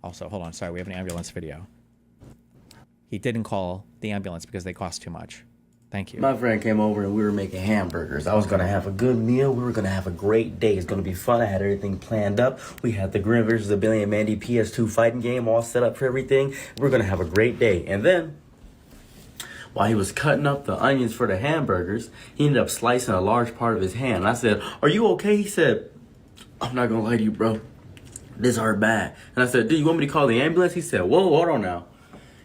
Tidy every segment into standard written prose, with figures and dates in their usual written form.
Also, hold on, sorry, we have an ambulance video. He didn't call the ambulance because they cost too much. Thank you. My friend came over and we were making hamburgers. I was gonna have a good meal. We were gonna have a great day. It's gonna be fun. I had everything planned up. We had the Grim vs. the Billy and Mandy PS2 fighting game all set up for everything. We're gonna have a great day. And then, while he was cutting up the onions for the hamburgers, he ended up slicing a large part of his hand. And I said, "Are you okay?" He said, "I'm not gonna lie to you, bro. This hurt bad." And I said, "Dude, you want me to call the ambulance?" He said, "Whoa, hold on now."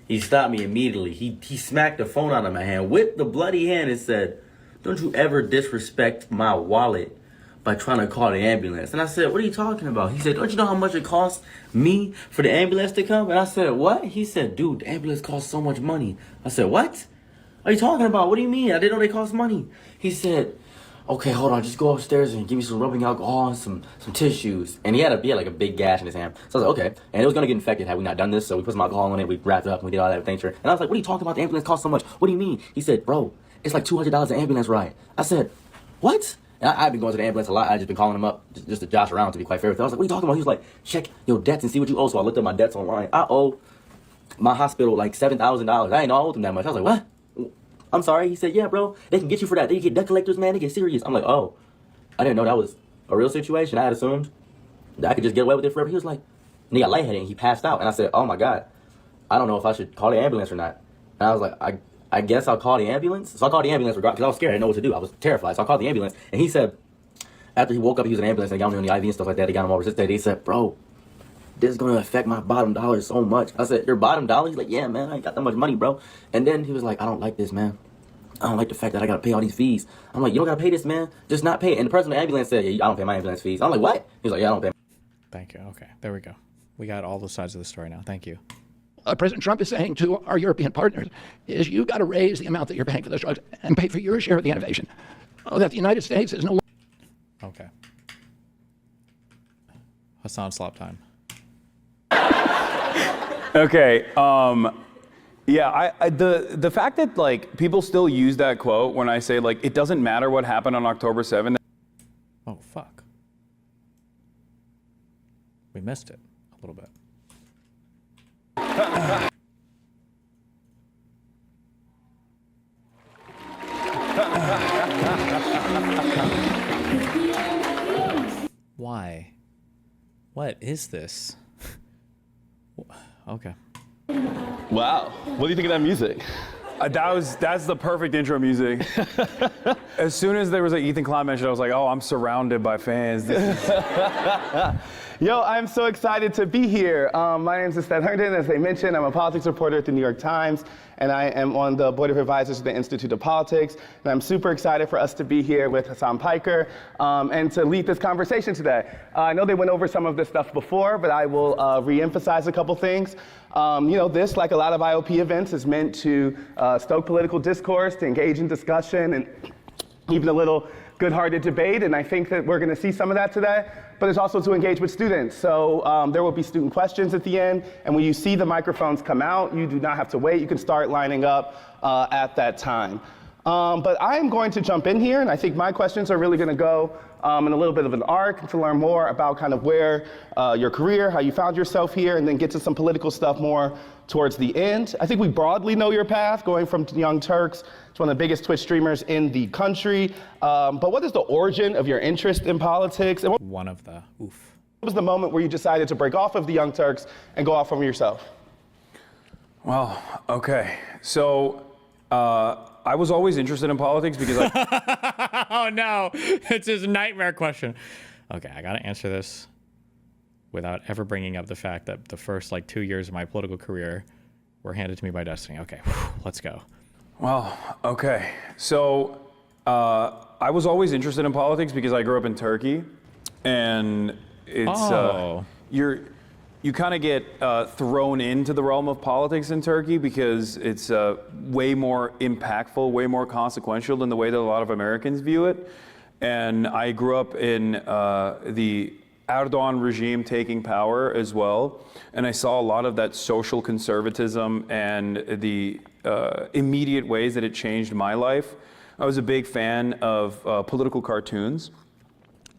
He stopped me immediately. He smacked the phone out of my hand with the bloody hand and said, "Don't you ever disrespect my wallet by trying to call the ambulance." And I said, "What are you talking about?" He said, "Don't you know how much it costs me for the ambulance to come?" And I said, "What?" He said, "Dude, the ambulance costs so much money." I said, "What are you talking about? What do you mean? I didn't know they cost money." He said, "Okay, hold on, just go upstairs and give me some rubbing alcohol and some tissues." And he had like a big gash in his hand. So I was like, okay. And it was gonna get infected had we not done this. So we put some alcohol in it, we wrapped it up, and we did all that things. And I was like, "What are you talking about? The ambulance costs so much. What do you mean?" He said, "Bro, it's like $200 an ambulance ride." I said, "What?" And I've been going to the ambulance a lot. I've just been calling him up just to josh around, to be quite fair with him. I was like, "What are you talking about?" He was like, "Check your debts and see what you owe." So I looked at my debts online. I owe my hospital like $7,000. I ain't know I owed them that much. I was like, "What? I'm sorry." He said, "Yeah, bro, they can get you for that. They get debt collectors, man. They get serious." I'm like, "Oh, I didn't know that was a real situation. I had assumed that I could just get away with it forever." He was like, and he got lightheaded and he passed out. And I said, "Oh my God, I don't know if I should call the ambulance or not." And I was like, I guess I'll call the ambulance. So I called the ambulance because I was scared. I didn't know what to do. I was terrified. So I called the ambulance. And he said, after he woke up, he was in an ambulance and got him on the IV and stuff like that. They got him over this day. He said, "Bro, this is going to affect my bottom dollar so much." I said, "Your bottom dollar?" He's like, "Yeah, man, I ain't got that much money, bro." And then he was like, "I don't like this, man. I don't like the fact that I gotta pay all these fees." I'm like, "You don't gotta pay this, man. Just not pay it." And the person in the ambulance said, "Yeah, I don't pay my ambulance fees." I'm like, "What?" He was like, "Yeah, I don't pay." Thank you. Okay, there we go. We got all the sides of the story now. Thank you. President Trump is saying to our European partners is you got to raise the amount that you're paying for those drugs and pay for your share of the innovation. That the United States is no. Okay. Hasan slop time. Okay. Yeah, the fact that like people still use that quote when I say like it doesn't matter what happened on October 7th. Oh fuck. We missed it a little bit. Why? What is this? Okay. Wow. What do you think of that music? That's the perfect intro music. As soon as there was an Ethan Klein mention, I was like, oh, I'm surrounded by fans. Yo, I'm so excited to be here. My name is Stan Herndon. As they mentioned, I'm a politics reporter at the New York Times, and I am on the board of advisors of the Institute of Politics. And I'm super excited for us to be here with Hasan Piker and to lead this conversation today. I know they went over some of this stuff before, but I will re-emphasize a couple things. This, like a lot of IOP events, is meant to stoke political discourse, to engage in discussion, and even a little good-hearted debate, and I think that we're going to see some of that today. But it's also to engage with students. So there will be student questions at the end, and when you see the microphones come out, you do not have to wait. You can start lining up at that time. But I am going to jump in here, and I think my questions are really going to go in a little bit of an arc to learn more about kind of where your career, how you found yourself here, and then get to some political stuff more towards the end. I think we broadly know your path, going from Young Turks to one of the biggest Twitch streamers in the country. But what is the origin of your interest in politics? And One of the, oof. what was the moment where you decided to break off of the Young Turks and go off from yourself? Well, okay. So I was always interested in politics because Oh no, it's his nightmare question. Okay, I gotta answer this without ever bringing up the fact that the first 2 years of my political career were handed to me by destiny. Okay, let's go. Well, okay. So I was always interested in politics because I grew up in Turkey, and it's you kind of get thrown into the realm of politics in Turkey because it's way more impactful, way more consequential than the way that a lot of Americans view it. And I grew up in the Erdogan regime taking power as well, and I saw a lot of that social conservatism and the immediate ways that it changed my life. I was a big fan of political cartoons,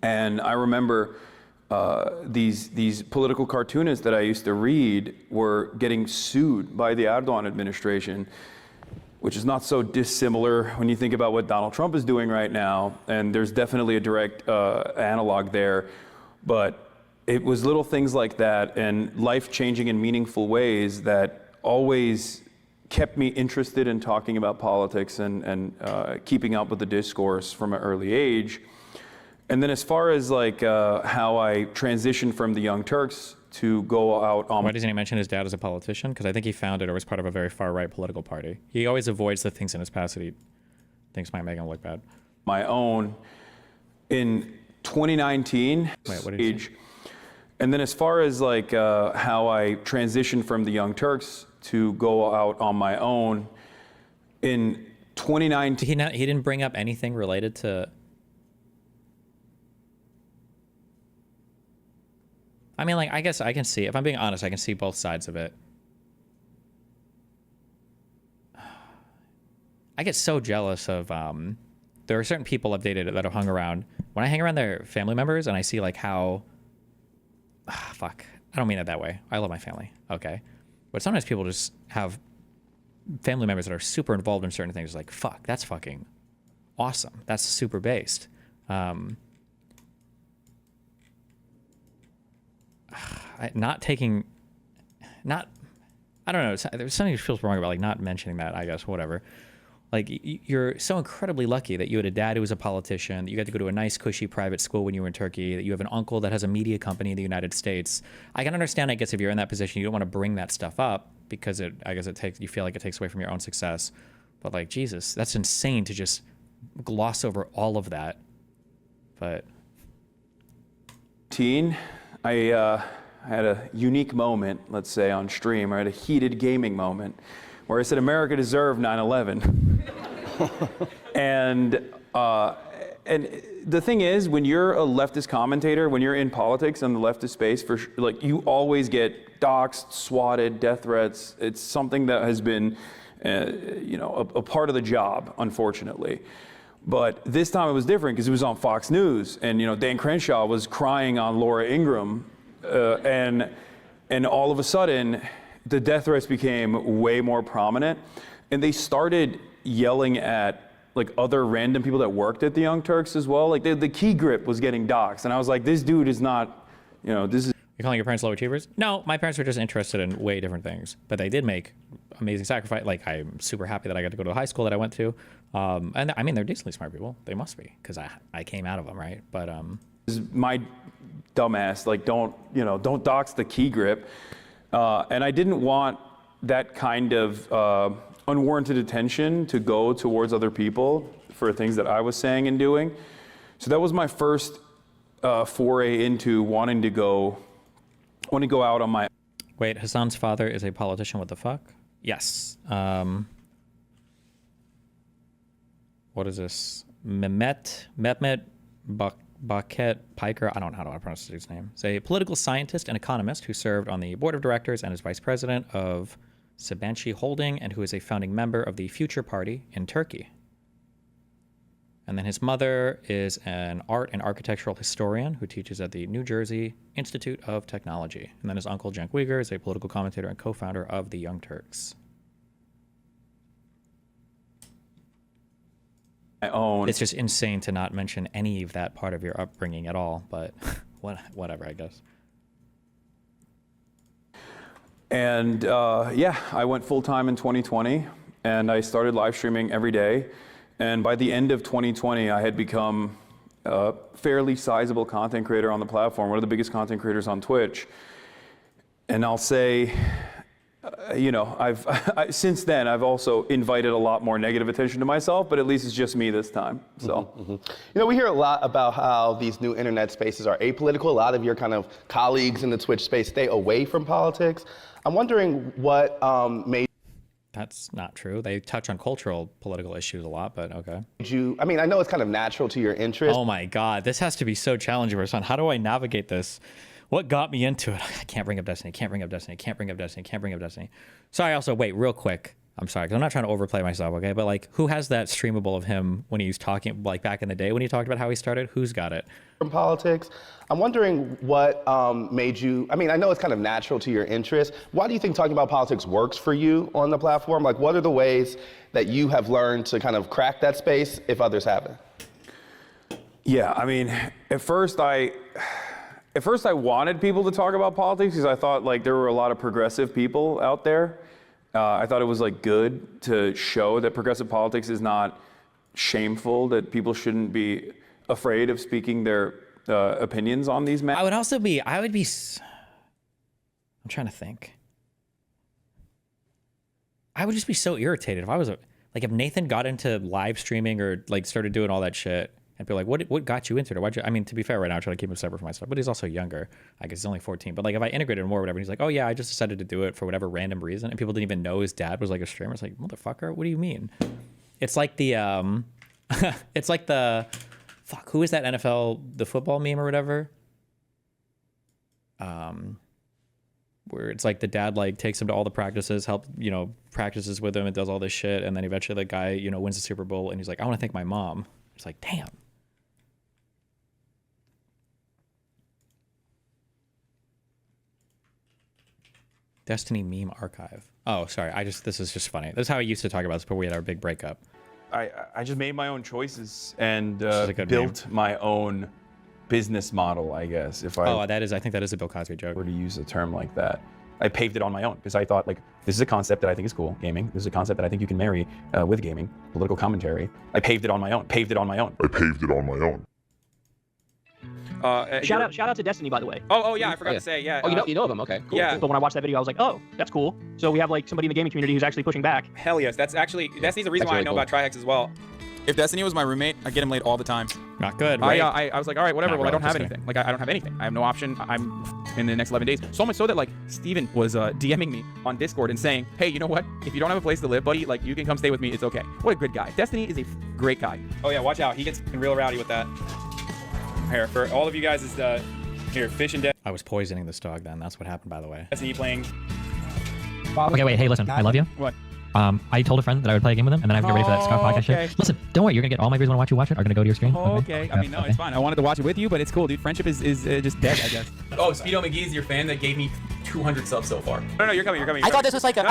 and I remember these political cartoonists that I used to read were getting sued by the Erdogan administration, which is not so dissimilar when you think about what Donald Trump is doing right now. And there's definitely a direct analog there. But it was little things like that and life-changing and meaningful ways that always kept me interested in talking about politics and keeping up with the discourse from an early age. And then as far as like how I transitioned from the Young Turks to go out on... Why doesn't he mention his dad as a politician? Because I think he founded or was part of a very far-right political party. He always avoids the things in his past that he thinks might make him look bad. My own in 2019. Wait, what did he say? And then as far as like how I transitioned from the Young Turks to go out on my own in 2019. He didn't bring up anything related to... I mean, like, I guess I can see, if I'm being honest, I can see both sides of it. I get so jealous of, there are certain people I've dated that have hung around. When I hang around their family members and I see like how, fuck, I don't mean it that way. I love my family, okay? But sometimes people just have family members that are super involved in certain things. Like, fuck, that's fucking awesome. That's super based. Not taking, not, I don't know. There's something that feels wrong about like not mentioning that, I guess, whatever. Like you're so incredibly lucky that you had a dad who was a politician, that you got to go to a nice cushy private school when you were in Turkey, that you have an uncle that has a media company in the United States. I can understand, I guess, if you're in that position, you don't want to bring that stuff up because I guess you feel like it takes away from your own success. But like, Jesus, that's insane to just gloss over all of that. But. I had a unique moment, let's say, on stream. I had a heated gaming moment where I said, America deserved 9/11. And the thing is, when you're a leftist commentator, when you're in politics and the leftist space, like you always get doxxed, swatted, death threats. It's something that has been, a part of the job, unfortunately. But this time it was different because it was on Fox News, and Dan Crenshaw was crying on Laura Ingraham, and all of a sudden, the death threats became way more prominent, and they started yelling at like other random people that worked at the Young Turks as well. Like the key grip was getting doxxed, and I was like, this dude is not, this is. You're calling your parents low achievers? No, my parents were just interested in way different things, but they did make amazing sacrifice. Like I'm super happy that I got to go to the high school that I went to, and I mean they're decently smart people. They must be because I came out of them, right? But This is my dumbass. Like don't dox the key grip, and I didn't want that kind of unwarranted attention to go towards other people for things that I was saying and doing. So that was my first foray into wanting to go out on my. Wait, Hasan's father is a politician. What the fuck? Yes. What is this? Mehmet Baket Piker. I don't know how to pronounce his name. He's a political scientist and economist who served on the board of directors and is vice president of Sabancı Holding, and who is a founding member of the Future Party in Turkey. And then his mother is an art and architectural historian who teaches at the New Jersey Institute of Technology. And then his uncle, Cenk Uygur, is a political commentator and co-founder of the Young Turks. My own. It's just insane to not mention any of that part of your upbringing at all, but whatever, I guess. And I went full-time in 2020, and I started live streaming every day. And by the end of 2020, I had become a fairly sizable content creator on the platform, one of the biggest content creators on Twitch. And I'll say, since then, I've also invited a lot more negative attention to myself, but at least it's just me this time, so. Mm-hmm. We hear a lot about how these new internet spaces are apolitical. A lot of your kind of colleagues in the Twitch space stay away from politics. I'm wondering what made That's not true. They touch on cultural, political issues a lot, but okay. I know it's kind of natural to your interest. Oh my God, this has to be so challenging for Hasan. How do I navigate this? What got me into it? I can't bring up Destiny, can't bring up Destiny, can't bring up Destiny, can't bring up Destiny. Sorry, also, wait, real quick. I'm sorry, because I'm not trying to overplay myself, okay? But like, who has that streamable of him when he was talking, like back in the day when he talked about how he started? Who's got it? From politics. I'm wondering what made you, I mean, I know it's kind of natural to your interest. Why do you think talking about politics works for you on the platform? Like, what are the ways that you have learned to kind of crack that space if others haven't? Yeah, I mean, at first I wanted people to talk about politics because I thought like there were a lot of progressive people out there. I thought it was like good to show that progressive politics is not shameful, that people shouldn't be afraid of speaking their opinions on these matters. I'm trying to think. I would just be so irritated if I was if Nathan got into live streaming or like started doing all that shit. And be like, what got you into it? Or I mean, to be fair, right now, I'm trying to keep him separate from myself, but he's also younger. I guess he's only 14. But like, if I integrated him more or whatever, and he's like, oh yeah, I just decided to do it for whatever random reason. And people didn't even know his dad was like a streamer. It's like, motherfucker, what do you mean? It's like the, fuck, who is that NFL, the football meme or whatever? Where it's like the dad like takes him to all the practices, practices with him and does all this shit. And then eventually the guy, wins the Super Bowl and he's like, I want to thank my mom. It's like, damn. Destiny meme archive. Oh, sorry. This is just funny. This is how I used to talk about this before we had our big breakup. I just made my own choices and meme. built my own business model, I guess. I think that is a Bill Cosby joke. Were to use a term like that. I paved it on my own because I thought like, this is a concept that I think is cool, gaming. This is a concept that I think you can marry with gaming, political commentary. I paved it on my own. Shout out to Destiny, by the way. Oh yeah, I forgot to say, yeah. Oh, you know of him? Okay, cool. Yeah. But when I watched that video, I was like, oh, that's cool. So we have like somebody in the gaming community who's actually pushing back. Hell yes, Destiny's the reason why I know about Trihex as well. If Destiny was my roommate, I'd get him laid all the time. Not good, right? I was like, all right, whatever. Not Well, I don't have relative, anything. Like, I don't have anything. I have no option. I'm in the next 11 days. So much so that, like, Steven was DMing me on Discord and saying, hey, you know what? If you don't have a place to live, buddy, like, you can come stay with me. It's okay. What a good guy. Destiny is a great guy. Oh, yeah, watch out. He gets real rowdy with that. Here, for all of you guys, is here, Fish and I was poisoning this dog then. That's what happened, by the way. Destiny playing. Okay, wait, hey, listen, I love you. What? I told a friend that I would play a game with him, and then I have to get ready for that Scott podcast shit. Listen, don't worry, you're gonna get all my viewers want to watch it. Are gonna go to your screen. Okay. I mean, no, it's fine. I wanted to watch it with you, but it's cool, dude. Friendship is just dead, I guess. Oh, Speedo McGee's your fan that gave me 200 subs so far. No, you're coming. I thought this was like a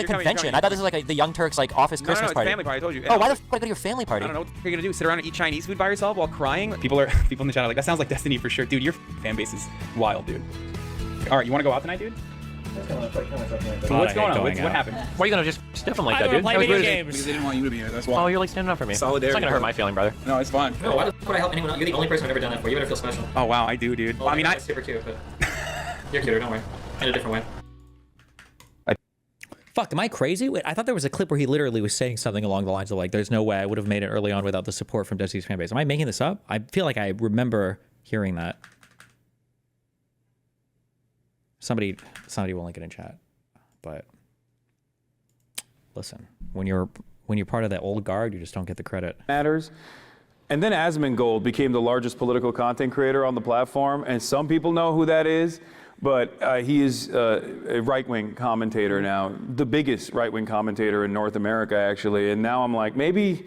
convention. I thought this was like the Young Turks like office Christmas party. No, it's family party. I told you. Oh, why the fuck would I go to your family party? I don't know what you're gonna do. Sit around and eat Chinese food by yourself while crying? People in the chat are like, that sounds like Destiny for sure, dude. Your fan base is wild, dude. All right, you want to go out tonight, dude? What's going on? What happened? Why are you gonna just stiff him like that, I dude? don't play video games. Because they didn't want you to be here. That's why. Oh, you're like standing up for me. Solidarity. It's not gonna hurt my feeling, brother. No, it's fine. No, why the fuck would I help anyone else? You're the only person I've ever done that for. You better feel special. Oh wow, I do, dude. Well, I mean, I'm super cute, but you're cuter. Don't worry. In a different way. Fuck, am I crazy? Wait, I thought there was a clip where he literally was saying something along the lines of like, there's no way I would have made it early on without the support from Destiny's fan base. Am I making this up? I feel like I remember hearing that. Somebody will link it in chat. But listen, when you're part of that old guard, you just don't get the credit. Matters. And then Asmongold became the largest political content creator on the platform, and some people know who that is, but he is a right-wing commentator now, the biggest right-wing commentator in North America, actually. And now I'm like, maybe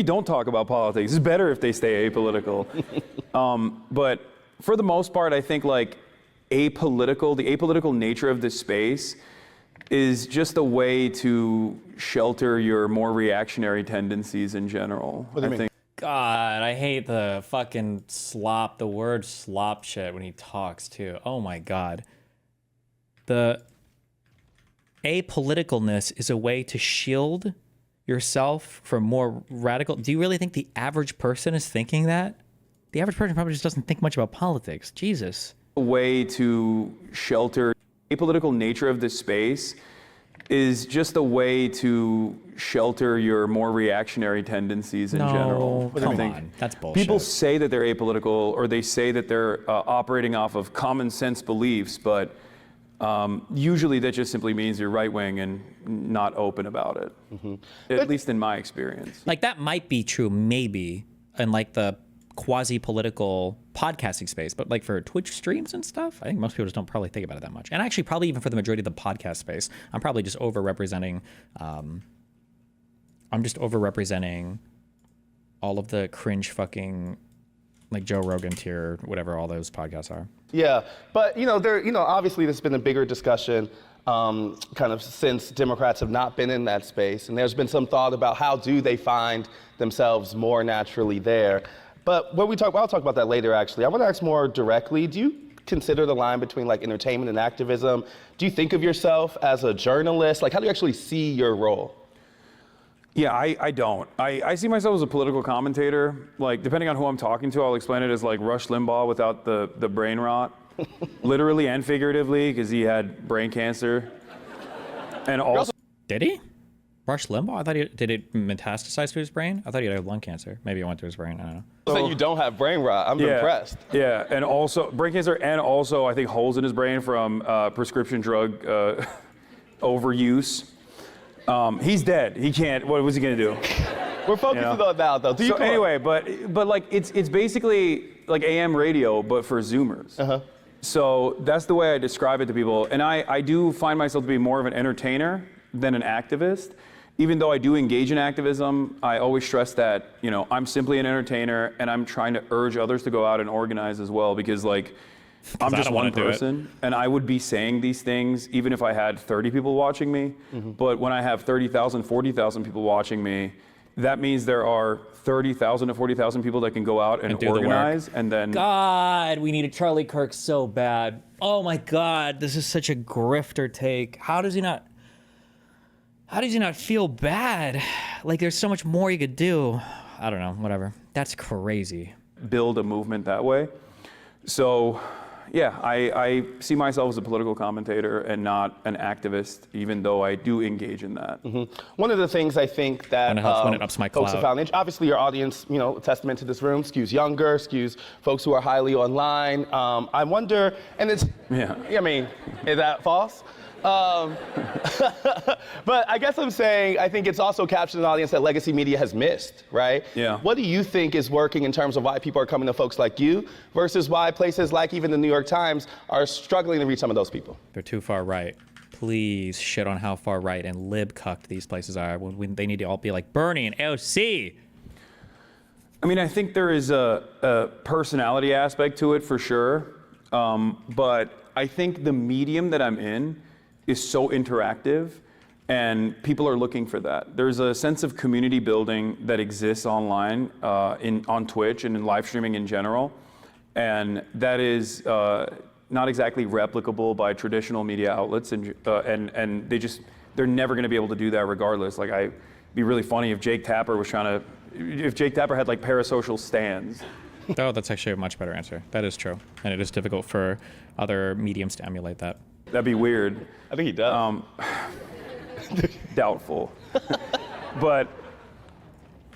don't talk about politics. It's better if they stay apolitical. But for the most part, I think like the apolitical nature of this space is just a way to shelter your more reactionary tendencies in general. What do you mean? God, I hate the fucking the word slop shit when he talks too. Oh my God. The apoliticalness is a way to shield yourself from more radical. Do you really think the average person is thinking that? The average person probably just doesn't think much about politics. Jesus. A way to shelter the apolitical nature of this space is just a way to shelter your more reactionary tendencies in general. Come on. That's bullshit. People say that they're apolitical, or they say that they're operating off of common sense beliefs, but usually that just simply means you're right-wing and not open about it. Mm-hmm. At least in my experience. Like that might be true maybe in like the quasi-political podcasting space, but like for Twitch streams and stuff, I think most people just don't probably think about it that much. And actually probably even for the majority of the podcast space, I'm probably just overrepresenting I'm just overrepresenting all of the cringe fucking like Joe Rogan tier, whatever all those podcasts are. Yeah, but obviously there's been a bigger discussion kind of since Democrats have not been in that space, and there's been some thought about how do they find themselves more naturally there. But I'll talk about that later actually. I want to ask more directly, do you consider the line between like entertainment and activism? Do you think of yourself as a journalist? Like how do you actually see your role? Yeah, I don't. I see myself as a political commentator. Like, depending on who I'm talking to, I'll explain it as like Rush Limbaugh without the brain rot. Literally and figuratively, because he had brain cancer. And also... Did he? Rush Limbaugh? I thought did it metastasize to his brain? I thought he had lung cancer. Maybe it went to his brain, I don't know. So you don't have brain rot, I'm impressed. Yeah, and also brain cancer, and also I think holes in his brain from prescription drug overuse. He's dead. He can't. What was he gonna do? We're focusing on that though. So anyway, but like it's basically like AM radio, but for Zoomers. Uh-huh. So that's the way I describe it to people. And I do find myself to be more of an entertainer than an activist. Even though I do engage in activism, I always stress that I'm simply an entertainer, and I'm trying to urge others to go out and organize as well, because like. I'm just one person, and I would be saying these things even if I had 30 people watching me. Mm-hmm. But when I have 30,000, 40,000 people watching me, that means there are 30,000 to 40,000 people that can go out and organize, and then... God, we need a Charlie Kirk so bad. Oh my God, this is such a grifter take. How does he not feel bad? Like there's so much more you could do. I don't know, whatever. That's crazy. Build a movement that way. So... yeah, I see myself as a political commentator and not an activist, even though I do engage in that. Mm-hmm. One of the things I think that when it ups my folks have found, obviously your audience, a testament to this room, skews younger, skews folks who are highly online. I wonder, and it's, I mean, is that false? But I guess I'm saying I think it's also captured an audience that legacy media has missed, right? Yeah. What do you think is working in terms of why people are coming to folks like you versus why places like even the New York Times are struggling to reach some of those people? They're too far right. Please shit on how far right and lib-cucked these places are when they need to all be like Bernie and AOC. I mean, I think there is a personality aspect to it for sure. But I think the medium that I'm in is so interactive, and people are looking for that. There's a sense of community building that exists online, on Twitch and in live streaming in general, and that is not exactly replicable by traditional media outlets, and they're never going to be able to do that regardless. Like, it'd be really funny if Jake Tapper had like parasocial stands. Oh, that's actually a much better answer. That is true, and it is difficult for other mediums to emulate that. That'd be weird. I think he does. Doubtful. But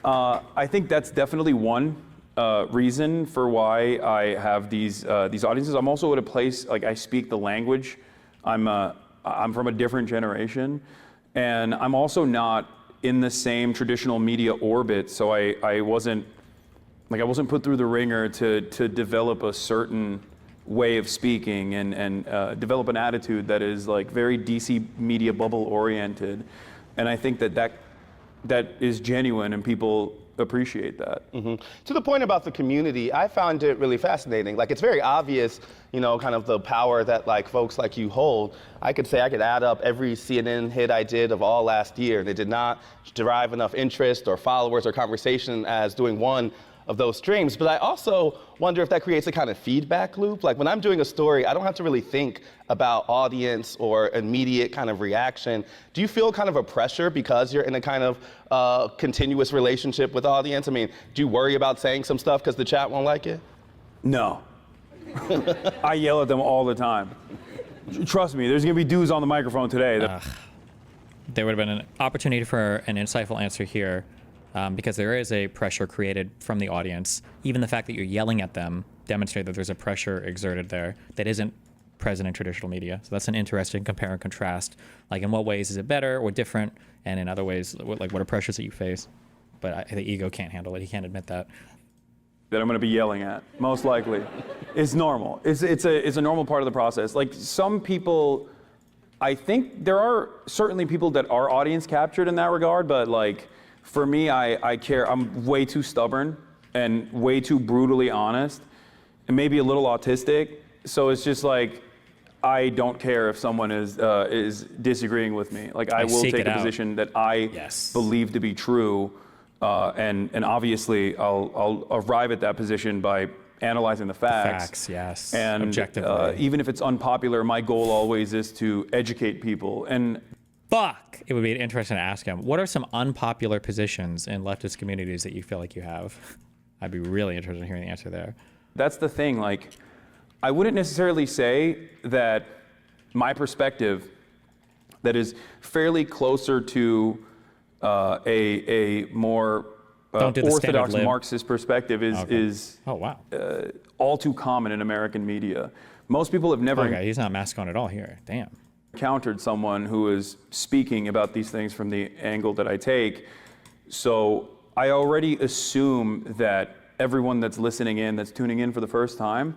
I think that's definitely one reason for why I have these audiences. I'm also at a place, like, I speak the language. I'm from a different generation, and I'm also not in the same traditional media orbit, so I wasn't put through the ringer to develop a certain way of speaking and develop an attitude that is like very DC media bubble oriented, and I think that is genuine and people appreciate that. Mm-hmm. To the point about the community, I found it really fascinating. Like, it's very obvious, kind of the power that like folks like you hold. I could add up every CNN hit I did of all last year, and it did not derive enough interest or followers or conversation as doing one of those streams. But I also wonder if that creates a kind of feedback loop. Like, when I'm doing a story, I don't have to really think about audience or immediate kind of reaction. Do you feel kind of a pressure because you're in a kind of continuous relationship with audience? I mean, do you worry about saying some stuff because the chat won't like it? No. I yell at them all the time. Trust me, there's gonna be dudes on the microphone today. There would have been an opportunity for an insightful answer here. Because there is a pressure created from the audience. Even the fact that you're yelling at them demonstrates that there's a pressure exerted there that isn't present in traditional media. So that's an interesting compare and contrast. Like, in what ways is it better or different? And in other ways, what are pressures that you face? But the ego can't handle it. He can't admit that. That I'm going to be yelling at, most likely. It's normal. It's a normal part of the process. Like, some people, I think there are certainly people that are audience captured in that regard, but like, For me, I care. I'm way too stubborn and way too brutally honest and maybe a little autistic. So it's just like, I don't care if someone is disagreeing with me. Like I will take a position that I believe to be true, and obviously I'll arrive at that position by analyzing the facts. Facts, yes. And objectively. Even if it's unpopular, my goal always is to educate people. And it would be interesting to ask him, what are some unpopular positions in leftist communities that you feel like you have? I'd be really interested in hearing the answer there. That's the thing, like, I wouldn't necessarily say that my perspective that is fairly closer to a more orthodox Marxist perspective is all too common in American media. Most people have never he's not mask on at all here. Damn. Encountered someone who is speaking about these things from the angle that I take. So I already assume that everyone that's listening in, that's tuning in for the first time,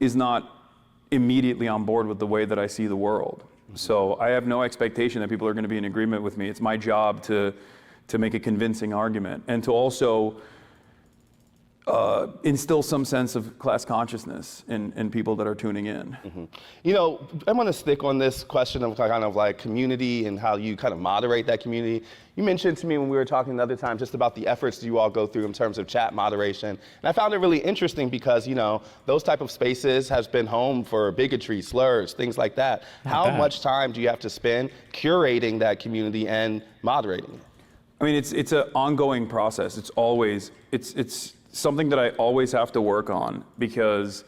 is not immediately on board with the way that I see the world. So I have no expectation that people are going to be in agreement with me. It's my job to make a convincing argument and to also instill some sense of class consciousness in people that are tuning in. You know, I want to stick on this question of kind of like community and how you kind of moderate that community. You mentioned to me when we were talking the other time just about the efforts you all go through in terms of chat moderation. And I found it really interesting because, you know, those type of spaces has been home for bigotry, slurs, things like that. How much time do you have to spend curating that community and moderating it? I mean, it's an ongoing process. It's always, it's something that I always have to work on because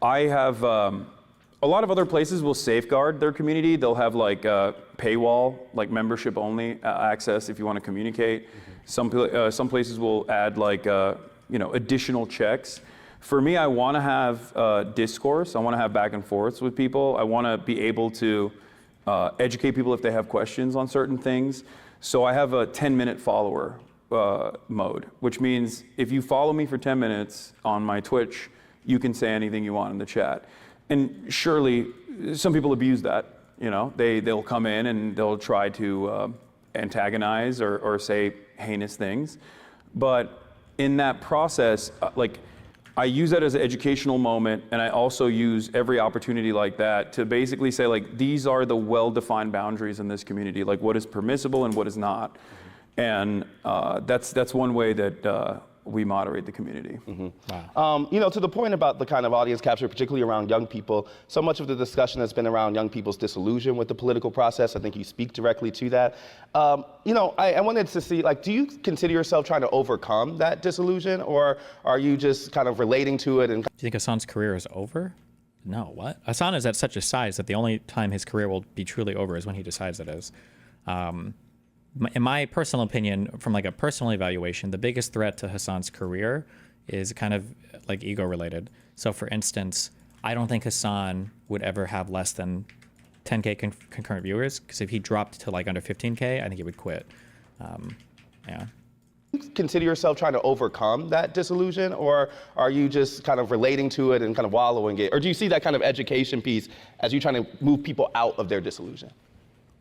I have, a lot of other places will safeguard their community. They'll have like paywall, like membership only access if you want to communicate. Some places will add like, you know, additional checks. For me, I want to have discourse. I want to have back and forths with people. I want to be able to educate people if they have questions on certain things. So I have a 10-minute follower mode, which means if you follow me for 10 minutes on my Twitch, you can say anything you want in the chat. And surely some people abuse that, you know, they'll come in and they'll try to antagonize or say heinous things. But in that process, like I use that as an educational moment, and I also use every opportunity like that to basically say, like, these are the well-defined boundaries in this community, like what is permissible and what is not. And that's one way that we moderate the community. Wow. You know, to the point about the kind of audience capture, particularly around young people, so much of the discussion has been around young people's disillusion with the political process. I think you speak directly to that. You know, I wanted to see, like, do you consider yourself trying to overcome that disillusion, or are you just kind of relating to it? And do you think Hasan's career is over? No, what? Hasan is at such a size that the only time his career will be truly over is when he decides it is. In my personal opinion, from like a personal evaluation, the biggest threat to Hasan's career is kind of like ego related. So for instance, I don't think Hasan would ever have less than 10K concurrent viewers, because if he dropped to like under 15K, I think he would quit. Yeah. Consider yourself trying to overcome that disillusion, or are you just kind of relating to it and kind of wallowing it? Or do you see that kind of education piece as you trying to move people out of their disillusion?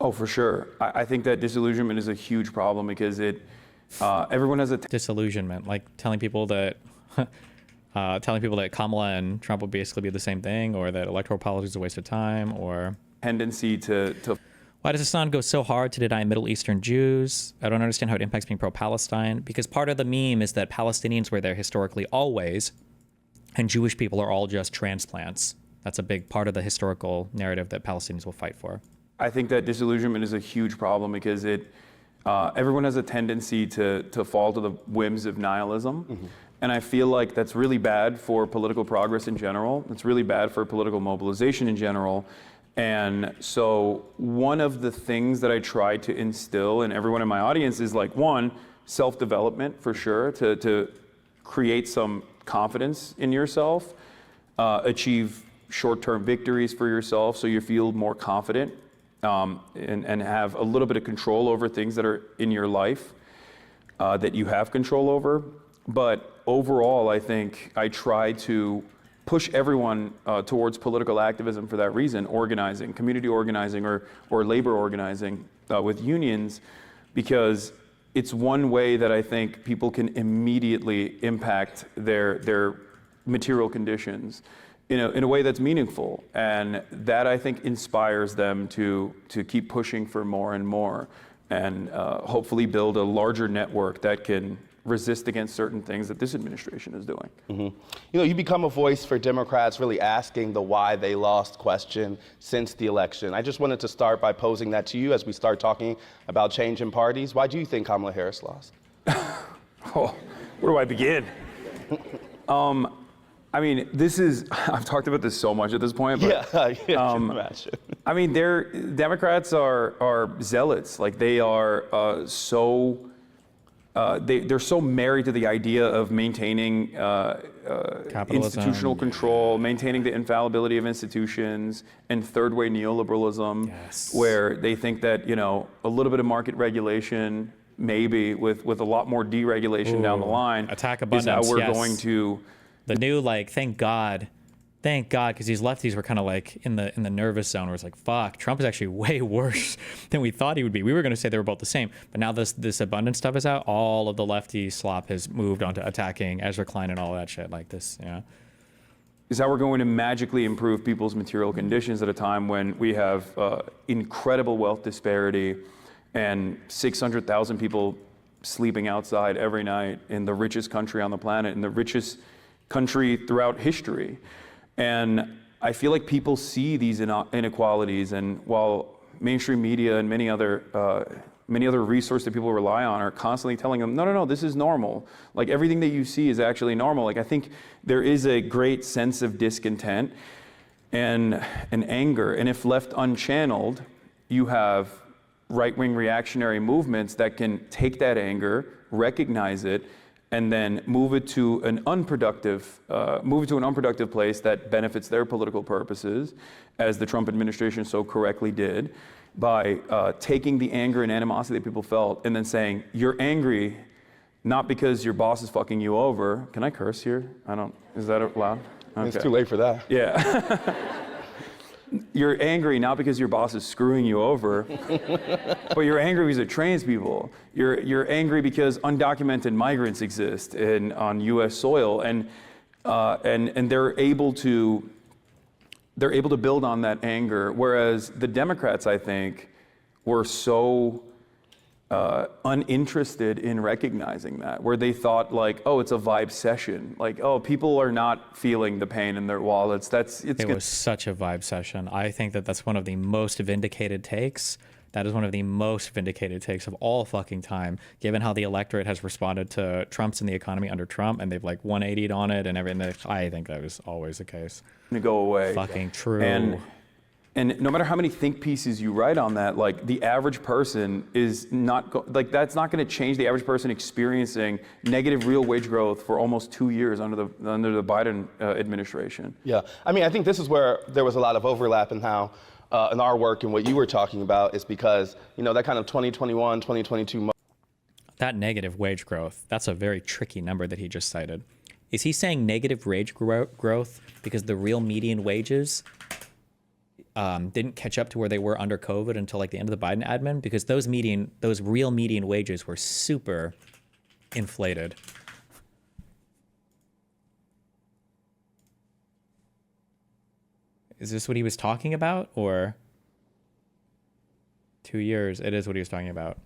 Oh, for sure. I think that disillusionment is a huge problem because everyone has a disillusionment, like telling people that Kamala and Trump would basically be the same thing, or that electoral politics is a waste of time, or tendency to. Why does Hasan go so hard to deny Middle Eastern Jews? I don't understand how it impacts being pro-Palestine, because part of the meme is that Palestinians were there historically always, and Jewish people are all just transplants. That's a big part of the historical narrative that Palestinians will fight for. I think that disillusionment is a huge problem because everyone has a tendency to fall to the whims of nihilism. And I feel like that's really bad for political progress in general. It's really bad for political mobilization in general. And so one of the things that I try to instill in everyone in my audience is, like, one, self-development for sure, to create some confidence in yourself, achieve short-term victories for yourself so you feel more confident. And have a little bit of control over things that are in your life that you have control over. But overall, I think I try to push everyone towards political activism for that reason, organizing, community organizing, or labor organizing with unions, because it's one way that I think people can immediately impact their material conditions in a way that's meaningful. And that, I think, inspires them to keep pushing for more and more, and hopefully build a larger network that can resist against certain things that this administration is doing. You know, you become a voice for Democrats really asking the why they lost question since the election. I just wanted to start by posing that to you as we start talking about change in parties. Why do you think Kamala Harris lost? Oh, where do I begin? I mean, I've talked about this so much at this point, but I can imagine. I mean, Democrats are zealots. Like, they are they're so married to the idea of maintaining institutional control, maintaining the infallibility of institutions, and third-way neoliberalism, where they think that, you know, a little bit of market regulation, maybe with a lot more deregulation down the line, attack abundance, is how we're going to. The new, like, thank God, because these lefties were kind of like in the nervous zone where it's like, fuck, Trump is actually way worse than we thought he would be. We were going to say they were both the same, but now this abundance stuff is out. All of the lefty slop has moved on to attacking Ezra Klein and all that shit like this. Yeah, is how we're going to magically improve people's material conditions at a time when we have incredible wealth disparity and 600,000 people sleeping outside every night in the richest country on the planet, in the richest country throughout history. And I feel like people see these inequalities, and while mainstream media and many other resources that people rely on are constantly telling them, no, this is normal. Like, everything that you see is actually normal. Like, I think there is a great sense of discontent and anger. And if left unchanneled, you have right-wing reactionary movements that can take that anger, recognize it, and then move it to an unproductive place that benefits their political purposes, as the Trump administration so correctly did, by taking the anger and animosity that people felt and then saying, you're angry not because your boss is fucking you over. Can I curse here? Is that allowed? Okay. It's too late for that. Yeah. You're angry not because your boss is screwing you over, but you're angry because it trains people. You're angry because undocumented migrants exist on U.S. soil, and they're able to build on that anger. Whereas the Democrats, I think, were so uninterested in recognizing that, where they thought, like, oh, it's a vibe session. Like, oh, people are not feeling the pain in their wallets. It was such a vibe session. I think that's one of the most vindicated takes. That is one of the most vindicated takes of all fucking time, given how the electorate has responded to Trump's in the economy under Trump, and they've like 180'd on it and everything. I think that was always the case. To go away. Fucking true. And no matter how many think pieces you write on that, like, the average person is not, that's not going to change the average person experiencing negative real wage growth for almost 2 years under the Biden administration. Yeah, I mean, I think this is where there was a lot of overlap in how, in our work and what you were talking about, is because, you know, that kind of 2021, 2022. That negative wage growth, that's a very tricky number that he just cited. Is he saying negative wage growth because the real median wages didn't catch up to where they were under COVID until like the end of the Biden admin? Because those real median wages were super inflated. Is this what he was talking about, or 2 years? It is what he was talking about.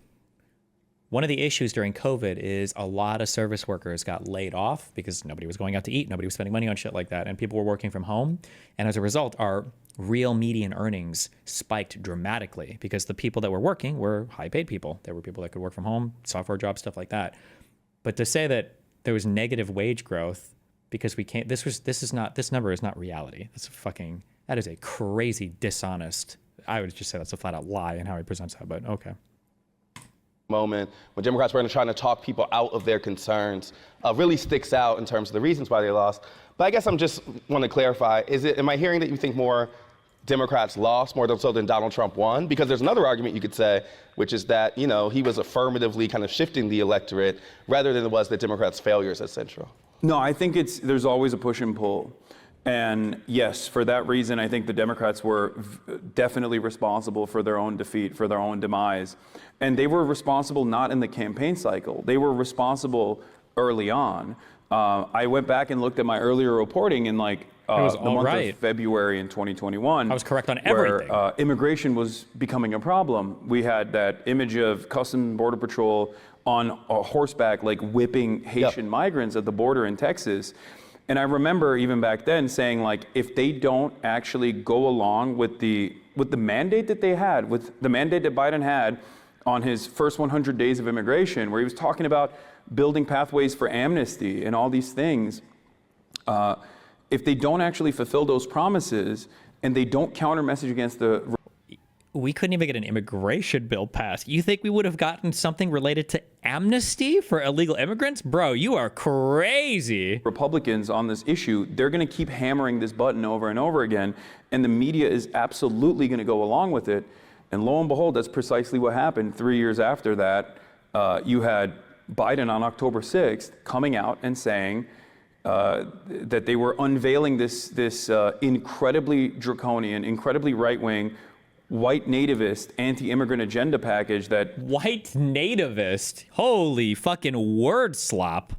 One of the issues during COVID is a lot of service workers got laid off because nobody was going out to eat, nobody was spending money on shit like that, and people were working from home. And as a result, our real median earnings spiked dramatically because the people that were working were high-paid people. There were people that could work from home, software jobs, stuff like that. But to say that there was negative wage growth because we can't, this number is not reality. That is a crazy dishonest. I would just say that's a flat-out lie in how he presents that, but okay. Moment when Democrats were trying to talk people out of their concerns really sticks out in terms of the reasons why they lost. But I guess I'm just want to clarify, am I hearing that you think more Democrats lost more so than Donald Trump won? Because there's another argument you could say, which is that, you know, he was affirmatively kind of shifting the electorate rather than it was that Democrats' failures at Central. No, I think there's always a push and pull. And yes, for that reason, I think the Democrats were definitely responsible for their own defeat, for their own demise. And they were responsible not in the campaign cycle. They were responsible early on. I went back and looked at my earlier reporting in the month of February in 2021. I was correct on everything. Where immigration was becoming a problem. We had that image of Customs and Border Patrol on a horseback, like whipping Haitian migrants at the border in Texas. And I remember even back then saying, like, if they don't actually go along with the mandate that they had, with the mandate that Biden had on his first 100 days of immigration, where he was talking about building pathways for amnesty and all these things, if they don't actually fulfill those promises and they don't counter message against the... We couldn't even get an immigration bill passed. You think we would have gotten something related to amnesty for illegal immigrants? Bro, you are crazy. Republicans on this issue, they're going to keep hammering this button over and over again, and the media is absolutely going to go along with it. And lo and behold, that's precisely what happened. 3 years after that, you had Biden on October 6th coming out and saying that they were unveiling this incredibly draconian, incredibly right-wing, white nativist anti-immigrant agenda package that... White nativist? Holy fucking word slop.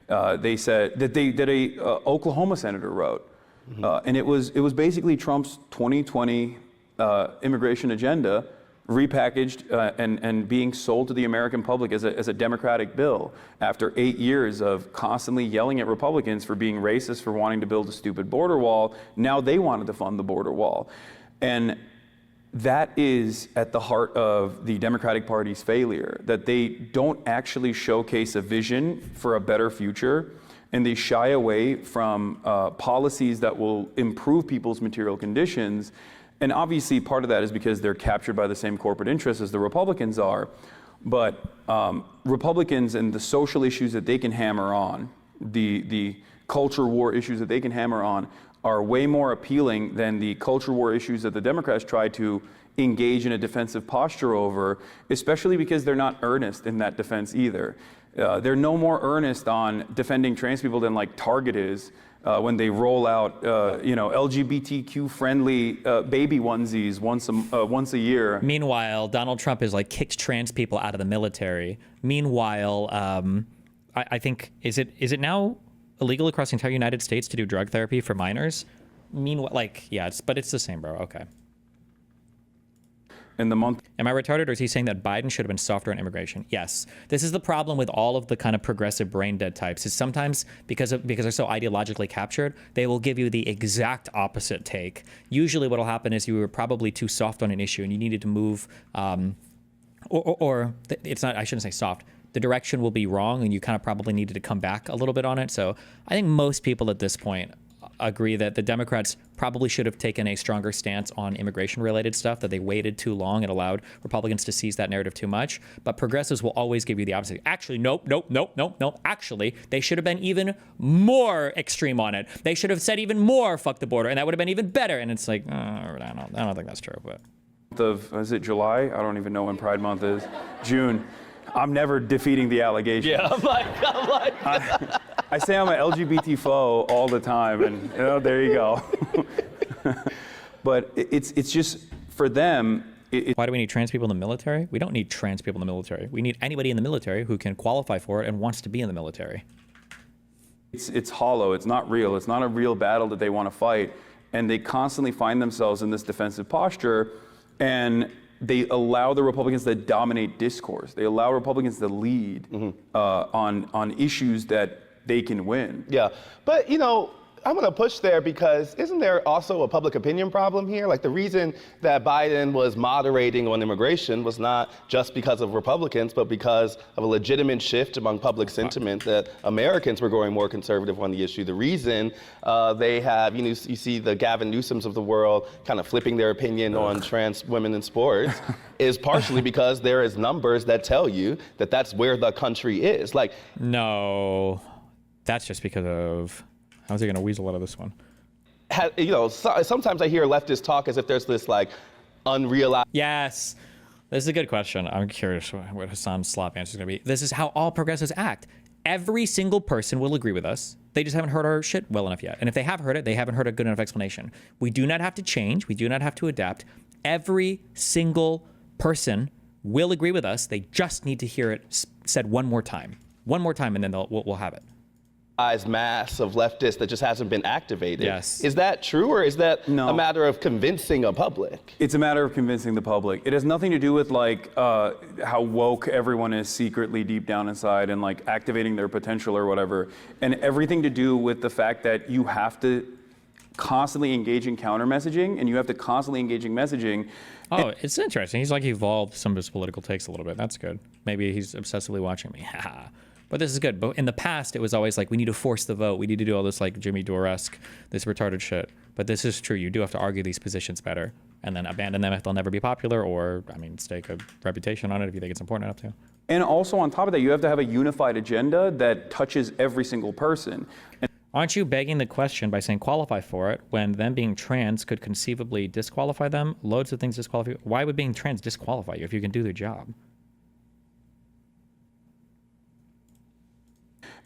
They said that a Oklahoma senator wrote, and it was basically Trump's 2020 immigration agenda repackaged and being sold to the American public as a Democratic bill after 8 years of constantly yelling at Republicans for being racist, for wanting to build a stupid border wall. Now they wanted to fund the border wall. And that is at the heart of the Democratic Party's failure, that they don't actually showcase a vision for a better future, and they shy away from policies that will improve people's material conditions. And obviously part of that is because they're captured by the same corporate interests as the Republicans are. But Republicans and the social issues that they can hammer on, the culture war issues that they can hammer on, are way more appealing than the culture war issues that the Democrats try to engage in a defensive posture over, especially because they're not earnest in that defense either. They're no more earnest on defending trans people than like Target is when they roll out, LGBTQ-friendly baby onesies once a year. Meanwhile, Donald Trump has like kicked trans people out of the military. Meanwhile, I think is it now illegal across the entire United States to do drug therapy for minors? Meanwhile, but it's the same, bro. Okay. In the month. Am I retarded, or is he saying that Biden should have been softer on immigration? Yes. This is the problem with all of the kind of progressive brain dead types, is sometimes because they're so ideologically captured, they will give you the exact opposite take. Usually what will happen is you were probably too soft on an issue and you needed to move, or it's not, I shouldn't say soft. The direction will be wrong and you kind of probably needed to come back a little bit on it. So I think most people at this point agree that the Democrats probably should have taken a stronger stance on immigration-related stuff, that they waited too long and allowed Republicans to seize that narrative too much. But progressives will always give you the opposite. Actually, nope. Actually, they should have been even more extreme on it. They should have said even more, fuck the border, and that would have been even better. And it's like, I don't think that's true. But is it July? I don't even know when Pride Month is. June. I'm never defeating the allegation. Yeah, I'm like. I say I'm an LGBT foe all the time, and there you go. But it's just for them. Why do we need trans people in the military? We don't need trans people in the military. We need anybody in the military who can qualify for it and wants to be in the military. It's hollow. It's not real. It's not a real battle that they want to fight, and they constantly find themselves in this defensive posture, and they allow the Republicans to dominate discourse. They allow Republicans to lead on issues that they can win. Yeah, but I'm going to push there because isn't there also a public opinion problem here? Like the reason that Biden was moderating on immigration was not just because of Republicans, but because of a legitimate shift among public sentiment that Americans were growing more conservative on the issue. The reason they have, you see the Gavin Newsoms of the world kind of flipping their opinion on trans women in sports is partially because there is numbers that tell you that that's where the country is. Like, no, that's just because of... How's he going to weasel out of this one? Sometimes I hear leftists talk as if there's this like unrealized. Yes, this is a good question. I'm curious what Hasan's slop answer is going to be. This is how all progressives act. every single person will agree with us. They just haven't heard our shit well enough yet. And if they have heard it, they haven't heard a good enough explanation. We do not have to change. We do not have to adapt. Every single person will agree with us. They just need to hear it said one more time, and then we'll have it. Mass of leftists that just hasn't been activated. Yes. Is that true, or is that No. a matter of convincing a public? It's a matter of convincing the public. It has nothing to do with like how woke everyone is secretly deep down inside and like activating their potential or whatever, and everything to do with the fact that you have to constantly engage in counter messaging, and you have to constantly engage in messaging. Oh, it's interesting. He's like evolved some of his political takes a little bit. That's good. Maybe he's obsessively watching me. But this is good. But in the past, it was always like, we need to force the vote. We need to do all this like Jimmy Dore-esque, this retarded shit. But this is true. You do have to argue these positions better and then abandon them if they'll never be popular, or, I mean, stake a reputation on it if you think it's important enough to. And also on top of that, you have to have a unified agenda that touches every single person. And aren't you begging the question by saying qualify for it when them being trans could conceivably disqualify them? Loads of things disqualify you. Why would being trans disqualify you if you can do their job?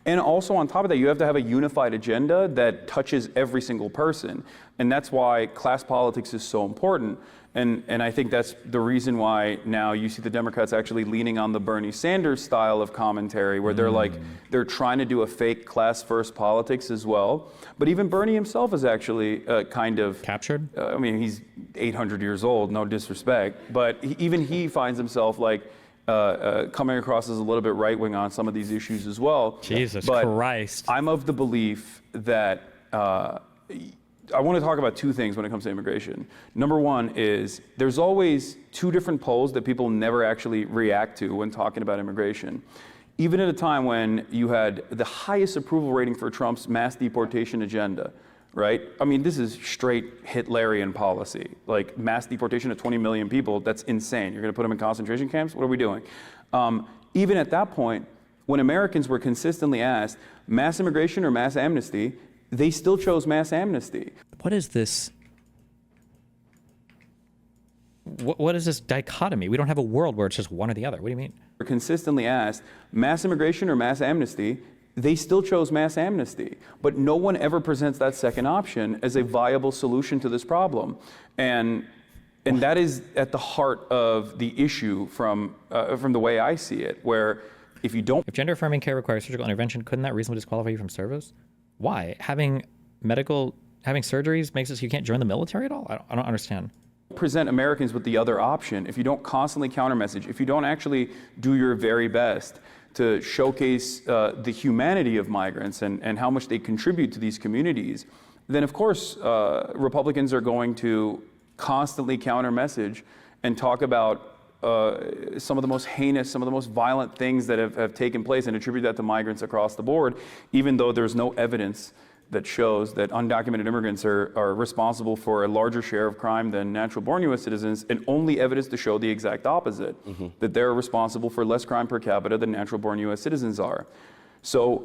And also on top of that, you have to have a unified agenda that touches every single person. And that's why class politics is so important. And I think that's the reason why now you see the Democrats actually leaning on the Bernie Sanders style of commentary, where they're like, they're trying to do a fake class first politics as well. But even Bernie himself is actually kind of captured. I mean, he's 800 years old, no disrespect, but even he finds himself like, coming across as a little bit right-wing on some of these issues as well. Jesus but Christ. I'm of the belief that I want to talk about two things when it comes to immigration. Number one is there's always two different polls that people never actually react to when talking about immigration. Even at a time when you had the highest approval rating for Trump's mass deportation agenda, right? I mean, this is straight Hitlerian policy. Like mass deportation of 20 million people, that's insane. You're gonna put them in concentration camps? What are we doing? Even at that point, when Americans were consistently asked mass immigration or mass amnesty, they still chose mass amnesty. What is this? What is this dichotomy? We don't have a world where it's just one or the other. What do you mean? Were consistently asked mass immigration or mass amnesty, they still chose mass amnesty, but no one ever presents that second option as a viable solution to this problem. And that is at the heart of the issue from the way I see it, where if you don't... If gender affirming care requires surgical intervention, couldn't that reasonably disqualify you from service? Why? Having surgeries makes it so you can't join the military at all? I don't understand. Present Americans with the other option, if you don't constantly counter message, if you don't actually do your very best to showcase the humanity of migrants and how much they contribute to these communities, then of course Republicans are going to constantly counter message and talk about some of the most heinous, some of the most violent things that have taken place and attribute that to migrants across the board, even though there's no evidence that shows that undocumented immigrants are responsible for a larger share of crime than natural-born U.S. citizens, and only evidence to show the exact opposite, that they're responsible for less crime per capita than natural-born U.S. citizens are. So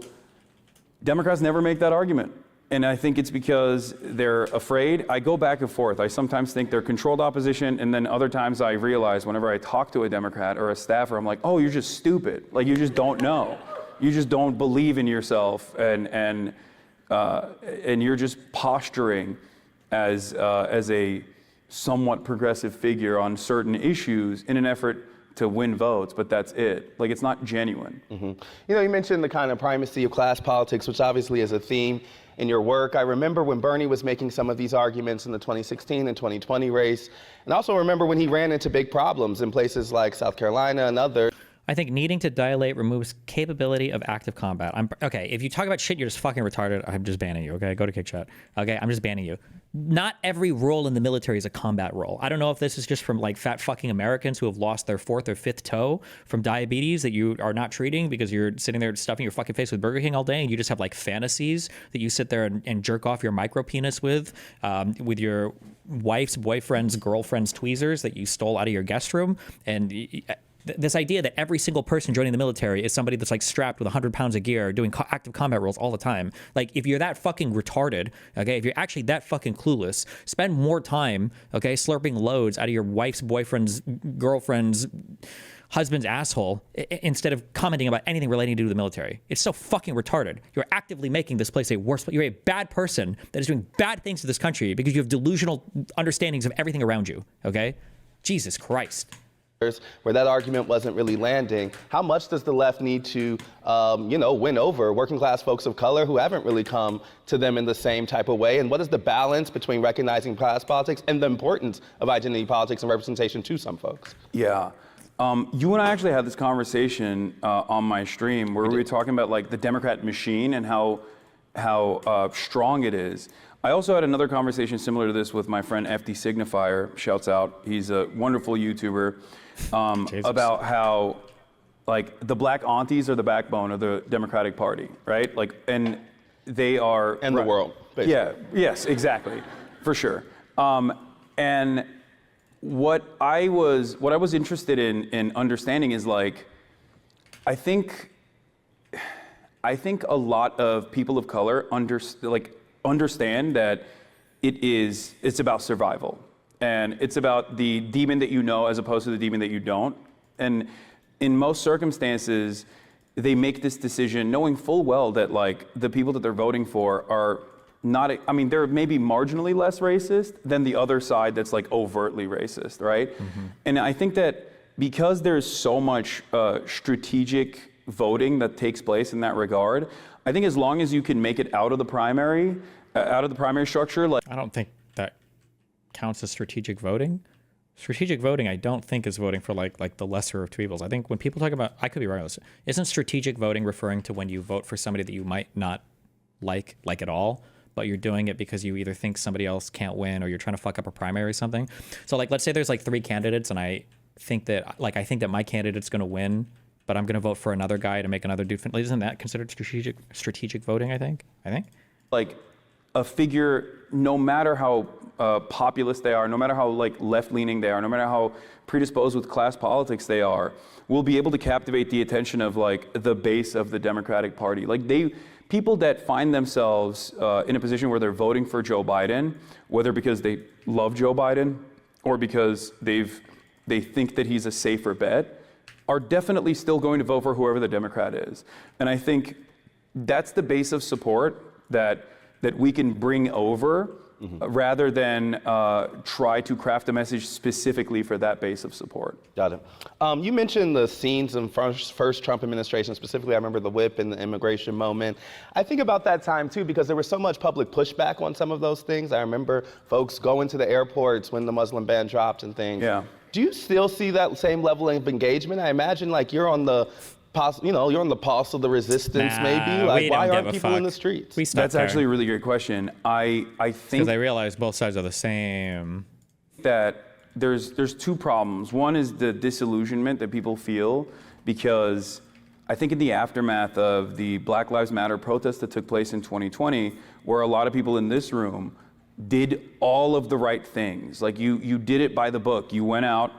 Democrats never make that argument. And I think it's because they're afraid. I go back and forth. I sometimes think they're controlled opposition, and then other times I realize whenever I talk to a Democrat or a staffer, I'm like, oh, you're just stupid. Like, you just don't know. You just don't believe in yourself, and you're just posturing as a somewhat progressive figure on certain issues in an effort to win votes, but that's it. Like, it's not genuine. You know, you mentioned the kind of primacy of class politics, which obviously is a theme in your work. I remember when Bernie was making some of these arguments in the 2016 and 2020 race, and I also remember when he ran into big problems in places like South Carolina and others. I think needing to dilate removes capability of active combat. Okay, if you talk about shit, you're just fucking retarded. I'm just banning you, okay? Go to Kick Chat. Okay, I'm just banning you. Not every role in the military is a combat role. I don't know if this is just from like fat fucking Americans who have lost their 4th or 5th toe from diabetes that you are not treating because you're sitting there stuffing your fucking face with Burger King all day, and you just have like fantasies that you sit there and jerk off your micro penis with your wife's boyfriend's girlfriend's tweezers that you stole out of your guest room. And this idea that every single person joining the military is somebody that's like strapped with 100 pounds of gear doing active combat roles all the time. Like, if you're that fucking retarded, okay, if you're actually that fucking clueless, spend more time, okay, slurping loads out of your wife's boyfriend's girlfriend's husband's asshole instead of commenting about anything relating to the military. It's so fucking retarded. You're actively making this place a worse place. You're a bad person that is doing bad things to this country because you have delusional understandings of everything around you, okay? Jesus Christ. Where that argument wasn't really landing, how much does the left need to, win over working class folks of color who haven't really come to them in the same type of way? And what is the balance between recognizing class politics and the importance of identity politics and representation to some folks? Yeah. You and I actually had this conversation on my stream where we were talking about like the Democrat machine and how strong it is. I also had another conversation similar to this with my friend FD Signifier, shouts out. He's a wonderful YouTuber, about how like the black aunties are the backbone of the Democratic Party, right? Like, and they are— And the world, basically. Yeah, yes, exactly, for sure. And what I was interested in understanding is like, I think a lot of people of color understand that it's about survival, and it's about the demon that you know as opposed to the demon that you don't. And in most circumstances, they make this decision knowing full well that like the people that they're voting for are not, I mean, they're maybe marginally less racist than the other side that's like overtly racist, right? Mm-hmm. And I think that because there's so much strategic voting that takes place in that regard, I think as long as you can make it out of the primary structure, like— I don't think that counts as strategic voting. Strategic voting, I don't think, is voting for like the lesser of two evils. I think when people talk about, I could be wrong on this, isn't strategic voting referring to when you vote for somebody that you might not like at all, but you're doing it because you either think somebody else can't win or you're trying to fuck up a primary or something? So like, let's say there's like 3 candidates and I think that my candidate's going to win, but I'm going to vote for another guy to make another dude. Isn't that considered strategic voting? I think. Like a figure, no matter how populist they are, no matter how like left-leaning they are, no matter how predisposed with class politics they are, will be able to captivate the attention of like the base of the Democratic Party. Like people that find themselves in a position where they're voting for Joe Biden, whether because they love Joe Biden or because they think that he's a safer bet, are definitely still going to vote for whoever the Democrat is. And I think that's the base of support that we can bring over, rather than try to craft a message specifically for that base of support. Got it. You mentioned the scenes in first Trump administration, specifically I remember the whip and the immigration moment. I think about that time too because there was so much public pushback on some of those things. I remember folks going to the airports when the Muslim ban dropped and things. Yeah. Do you still see that same level of engagement? I imagine like you're on the you're on the pulse of the resistance, maybe. Like, why aren't people in the streets? That's actually a really good question. I think because I realize both sides are the same. That there's 2 problems. One is the disillusionment that people feel because I think in the aftermath of the Black Lives Matter protests that took place in 2020, where a lot of people in this room did all of the right things. Like you did it by the book. You went out,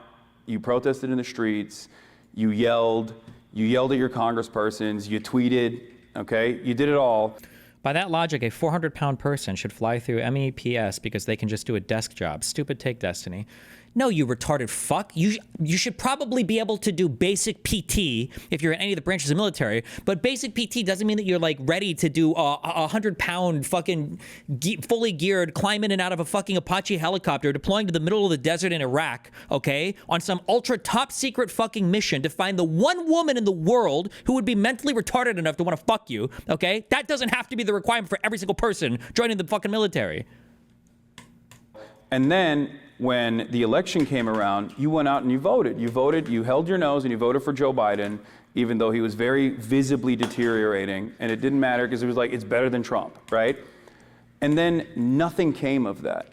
you protested in the streets, you yelled at your congresspersons, you tweeted, okay? You did it all. By that logic, a 400-pound person should fly through MEPS because they can just do a desk job. Stupid take, Destiny. No, you retarded fuck. You should probably be able to do basic PT if you're in any of the branches of military, but basic PT doesn't mean that you're like ready to do a 100-pound fucking fully geared climb in and out of a fucking Apache helicopter deploying to the middle of the desert in Iraq, okay, on some ultra top secret fucking mission to find the one woman in the world who would be mentally retarded enough to want to fuck you, okay? That doesn't have to be the requirement for every single person joining the fucking military. And then when the election came around, you went out and you voted. You held your nose and you voted for Joe Biden, even though he was very visibly deteriorating. And it didn't matter because it was like, it's better than Trump, right? And then nothing came of that.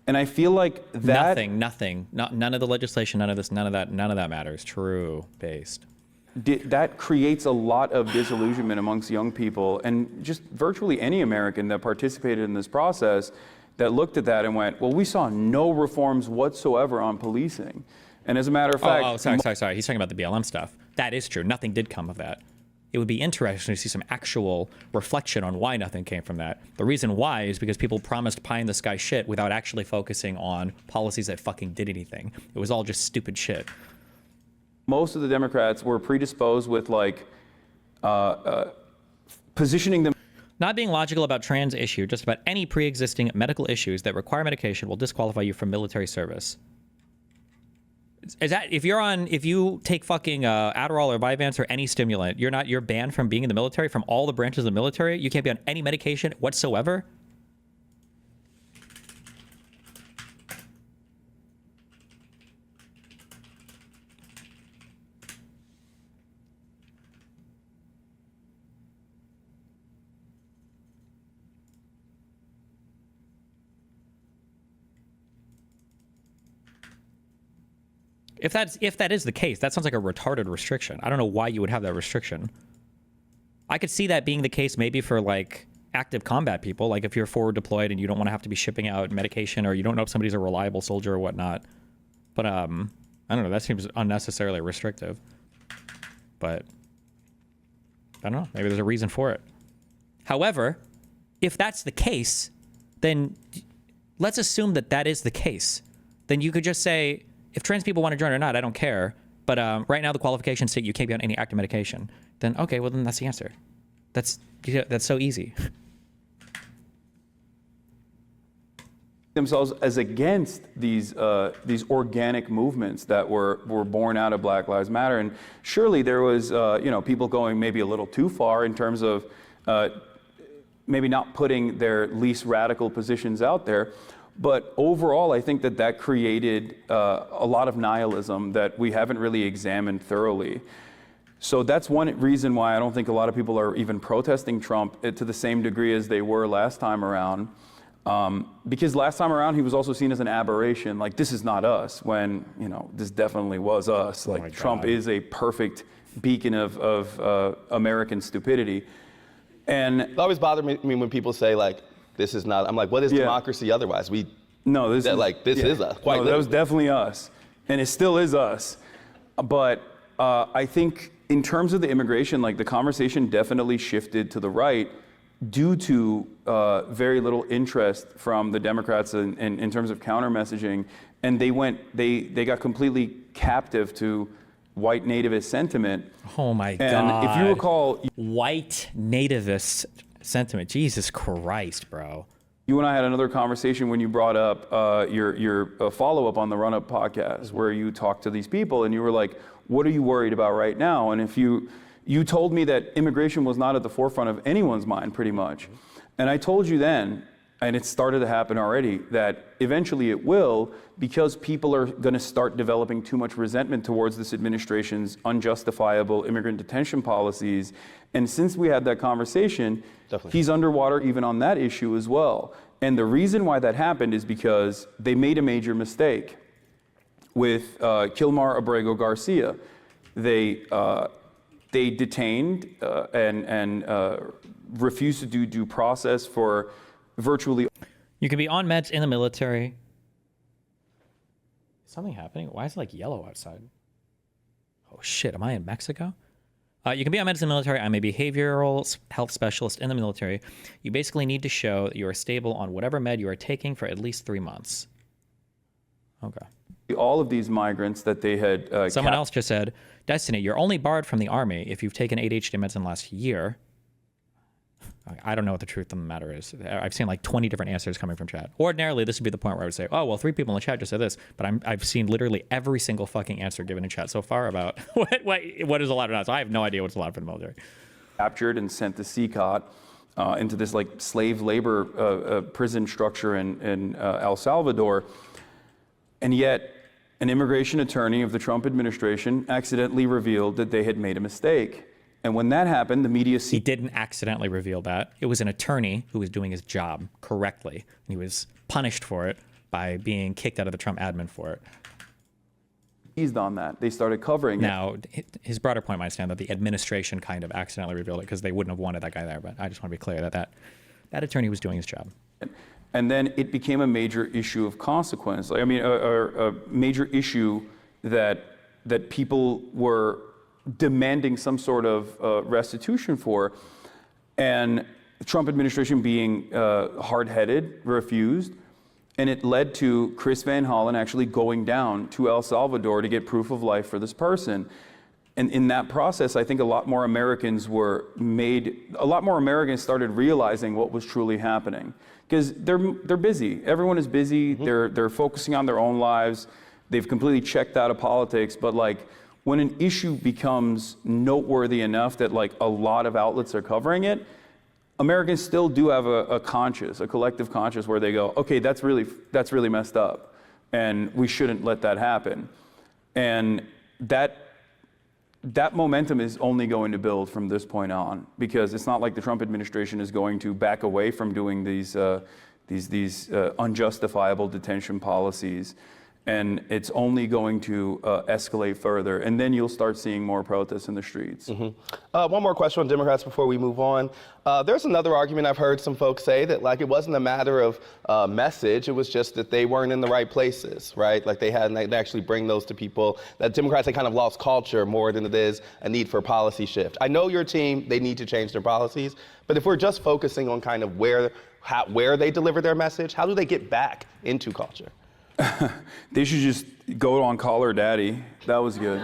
And I feel like that— Nothing. None of the legislation, none of this, none of that matters. True based. That creates a lot of disillusionment amongst young people and just virtually any American that participated in this process that looked at that and went, well, we saw no reforms whatsoever on policing. And as a matter of fact— sorry. He's talking about the BLM stuff. That is true. Nothing did come of that. It would be interesting to see some actual reflection on why nothing came from that. The reason why is because people promised pie-in-the-sky shit without actually focusing on policies that fucking did anything. It was all just stupid shit. most of the Democrats were predisposed with like positioning them. Not being logical about trans issue, just about any pre-existing medical issues that require medication will disqualify you from military service. Is that if you take fucking Adderall or Vyvanse or any stimulant, you're banned from being in the military, from all the branches of the military? You can't be on any medication whatsoever? If that is the case, that sounds like a retarded restriction. I don't know why you would have that restriction. I could see that being the case maybe for like active combat people, like if you're forward deployed and you don't want to have to be shipping out medication, or you don't know if somebody's a reliable soldier or whatnot. But I don't know, that seems unnecessarily restrictive. But I don't know, maybe there's a reason for it. However, if that's the case, then let's assume that that is the case. Then you could just say, if trans people want to join or not, I don't care. But right now the qualifications state you can't be on any active medication. Then okay, well then that's the answer. That's so easy. Themselves as against these organic movements that were born out of Black Lives Matter, and surely there was people going maybe a little too far in terms of maybe not putting their least radical positions out there. But overall, I think that created a lot of nihilism that we haven't really examined thoroughly. So that's one reason why I don't think a lot of people are even protesting Trump to the same degree as they were last time around. Because last time around, he was also seen as an aberration. Like, this is not us, when, this definitely was us. Like, Trump is a perfect beacon of American stupidity. And it always bothered me when people say, like, this is not, I'm like, what is democracy otherwise? This is us. That was definitely us. And it still is us. But I think in terms of the immigration, like, the conversation definitely shifted to the right due to very little interest from the Democrats in terms of counter messaging. And they got completely captive to white nativist sentiment. Oh my God. And if you recall, white nativist sentiment. Jesus Christ, bro. You and I had another conversation when you brought up your follow-up on the Run Up podcast, where you talked to these people and you were like, what are you worried about right now? And if you told me that immigration was not at the forefront of anyone's mind, pretty much. And I told you then, and it started to happen already, that eventually it will, because people are going to start developing too much resentment towards this administration's unjustifiable immigrant detention policies. And since we had that conversation, he's underwater even on that issue as well. And the reason why that happened is because they made a major mistake with Kilmar Abrego Garcia. They detained and refused to do due process for virtually. You can be on meds in the military. Is something happening? Why is it like yellow outside? Oh shit, am I in Mexico? You can be on meds in the military. I'm a behavioral health specialist in the military. You basically need to show that you are stable on whatever med you are taking for at least 3 months. Okay. All of these migrants that they had. Someone else just said, Destiny, you're only barred from the Army if you've taken ADHD meds in the last year. I don't know what the truth of the matter is. I've seen like 20 different answers coming from chat. Ordinarily, this would be the point where I would say, oh, well, 3 people in the chat just said this. But I've seen literally every single fucking answer given in chat so far about what is allowed or not. So I have no idea what's allowed for the military. Captured and sent to CCOT into this like slave labor prison structure in El Salvador. And yet, an immigration attorney of the Trump administration accidentally revealed that they had made a mistake. And when that happened, the media... He didn't accidentally reveal that. It was an attorney who was doing his job correctly. And he was punished for it by being kicked out of the Trump admin for it. Seized on that. They started covering it. Now, his broader point might stand that the administration kind of accidentally revealed it because they wouldn't have wanted that guy there. But I just want to be clear that that attorney was doing his job. And then it became a major issue of consequence. I mean, a major issue that people were demanding some sort of restitution for. And the Trump administration, being hard-headed, refused. And it led to Chris Van Hollen actually going down to El Salvador to get proof of life for this person. And in that process, I think a lot more Americans started realizing what was truly happening. Because they're busy. Everyone is busy. They're focusing on their own lives. They've completely checked out of politics. But like, when an issue becomes noteworthy enough that like a lot of outlets are covering it, Americans still do have a collective conscience where they go, okay, that's really messed up, and we shouldn't let that happen. And that momentum is only going to build from this point on, because it's not like the Trump administration is going to back away from doing these unjustifiable detention policies. And it's only going to escalate further. And then you'll start seeing more protests in the streets. One more question on Democrats before we move on. There's another argument I've heard some folks say that like it wasn't a matter of message, it was just that they weren't in the right places, right? Like they actually bring those to people. That Democrats, they kind of lost culture more than it is a need for a policy shift. I know your team, they need to change their policies, but if we're just focusing on kind of where they deliver their message, how do they get back into culture? They should just go on Call Her Daddy. That was good.